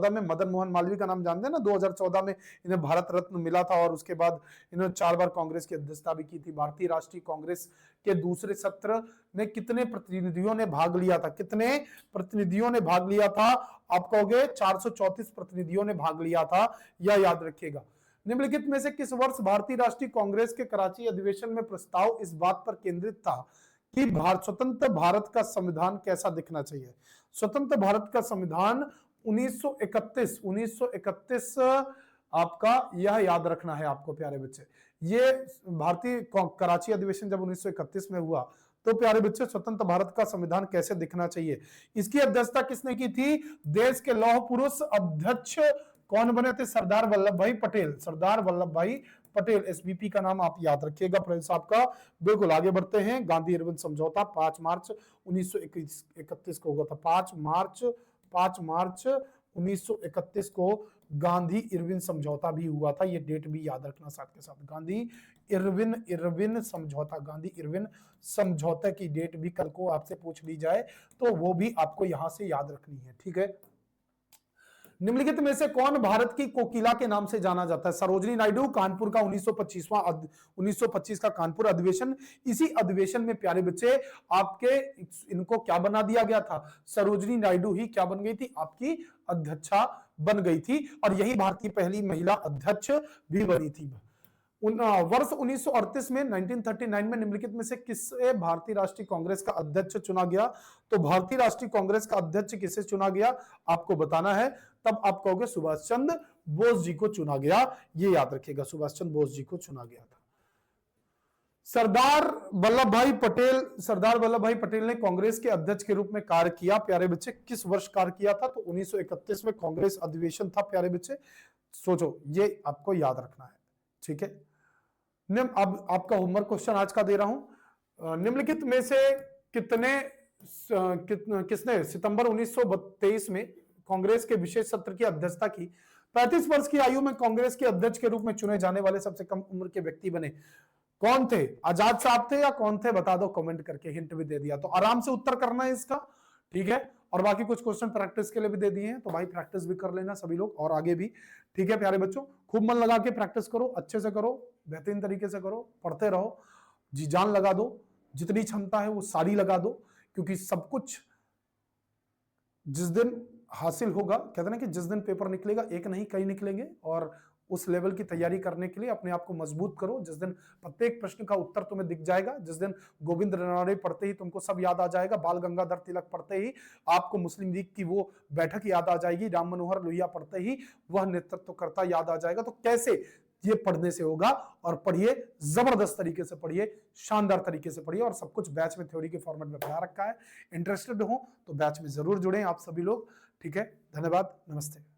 में मदन मोहन मालवीय का नाम जानते हैं ना? 2014 में इन्हें भारत रत्न मिला था और उसके बाद इन्होंने 4 बार कांग्रेस की अध्यक्षता भी की थी। भारतीय राष्ट्रीय कांग्रेस के दूसरे सत्र में कितने प्रतिनिधियों ने भाग लिया था? कितने प्रतिनिधियों ने भाग लिया था? आप कहोगे 434 प्रतिनिधियों ने भाग लिया था, यह याद रखिएगा। निम्नलिखित में से किस वर्ष भारतीय राष्ट्रीय कांग्रेस के कराची अधिवेशन में प्रस्ताव इस बात पर केंद्रित था कि स्वतंत्र भारत का संविधान कैसा दिखना चाहिए? स्वतंत्र भारत का संविधान 1931 आपका, यह याद रखना है आपको प्यारे बच्चे। ये भारतीय कराची अधिवेशन जब 1931 में हुआ तो प्यारे बच्चे, स्वतंत्र भारत का संविधान कैसे दिखना चाहिए, इसकी अध्यक्षता किसने की थी? देश के लौह पुरुष अध्यक्ष कौन बने थे? सरदार वल्लभ भाई पटेल। सरदार वल्लभ भाई पटेल, एसबीपी का नाम आप याद रखिएगा फ्रेंड्स आपका। बिल्कुल, आगे बढ़ते हैं। गांधी इरविन समझौता 5 मार्च 1931 को हुआ था। 5 मार्च 1931 को गांधी इरविन समझौता भी हुआ था, ये डेट भी याद रखना साथ के साथ। गांधी इरविन समझौता, गांधी इरविन समझौते की डेट भी कल को आपसे पूछ ली जाए तो वो भी आपको यहां से याद रखनी है। ठीक है, निम्नलिखित में से कौन भारत की कोकिला के नाम से जाना जाता है? सरोजनी नायडू। कानपुर का 1925 का कानपुर अधिवेशन, इसी अधिवेशन में प्यारे बच्चे आपके इनको क्या बना दिया गया था? सरोजनी नायडू ही क्या बन गई थी? आपकी अध्यक्षा बन गई थी और यही भारत की पहली महिला अध्यक्ष भी बनी थी। वर्ष 1938 में 1939 में निम्नलिखित में से किसे भारतीय राष्ट्रीय कांग्रेस का अध्यक्ष चुना गया? तो भारतीय राष्ट्रीय कांग्रेस का अध्यक्ष किसे चुना गया आपको बताना है। तब आप कहोगे सुभाष चंद्र बोस जी को चुना गया, ये याद रखिएगा, सुभाष चंद्र बोस जी को चुना गया था। सरदार वल्लभ भाई पटेल ने कांग्रेस के अध्यक्ष के रूप में कार्य किया प्यारे बच्चे। किस वर्ष कार्य किया था? तो 1931 में कांग्रेस अधिवेशन था प्यारे बच्चे। सोचो, ये आपको याद रखना है। ठीक है, अब आपका होमवर्क क्वेश्चन आज का दे रहा हूं। निम्नलिखित में से किसने सितंबर 1923 में कांग्रेस के विशेष सत्र की अध्यक्षता की? 35 वर्ष की आयु में कांग्रेस के अध्यक्ष के रूप में चुने जाने वाले सबसे कम उम्र के व्यक्ति बने। कौन थे? आजाद साहब थे या कौन थे? बता दो कमेंट करके, हिंट भी दे दिया तो आराम से उत्तर करना है इसका। ठीक है, और बाकी कुछ क्वेश्चन प्रैक्टिस के लिए भी दे दिए हैं, तो भाई प्रैक्टिस भी कर लेना सभी लोग और आगे भी। ठीक है प्यारे बच्चों, खूब मन लगा के प्रैक्टिस करो, अच्छे से करो, बेहतरीन तरीके से करो, पढ़ते रहो, जी जान लगा दो, जितनी क्षमता है वो सारी लगा दो, क्योंकि सब कुछ जिस दिन हासिल होगा, कहते हैं ना कि जिस दिन पेपर निकलेगा एक नहीं कई निकलेंगे, और उस लेवल की तैयारी करने के लिए अपने आप को मजबूत करो। जिस दिन प्रत्येक प्रश्न का उत्तर तुम्हें दिख जाएगा, जिस दिन गोविंद नरवणे पढ़ते ही तुमको सब याद आ जाएगा, बाल गंगाधर तिलक पढ़ते ही आपको मुस्लिम लीग की वो बैठक याद आ जाएगी, राम मनोहर लोहिया पढ़ते ही वह नेतृत्व करता याद आ जाएगा, तो कैसे ये पढ़ने से होगा। और पढ़िए, जबरदस्त तरीके से पढ़िए, शानदार तरीके से पढ़िए, और सब कुछ बैच में थ्योरी के फॉर्मेट में पढ़ा रखा है। इंटरेस्टेड हो तो बैच में जरूर जुड़ें आप सभी लोग। ठीक है, धन्यवाद, नमस्ते।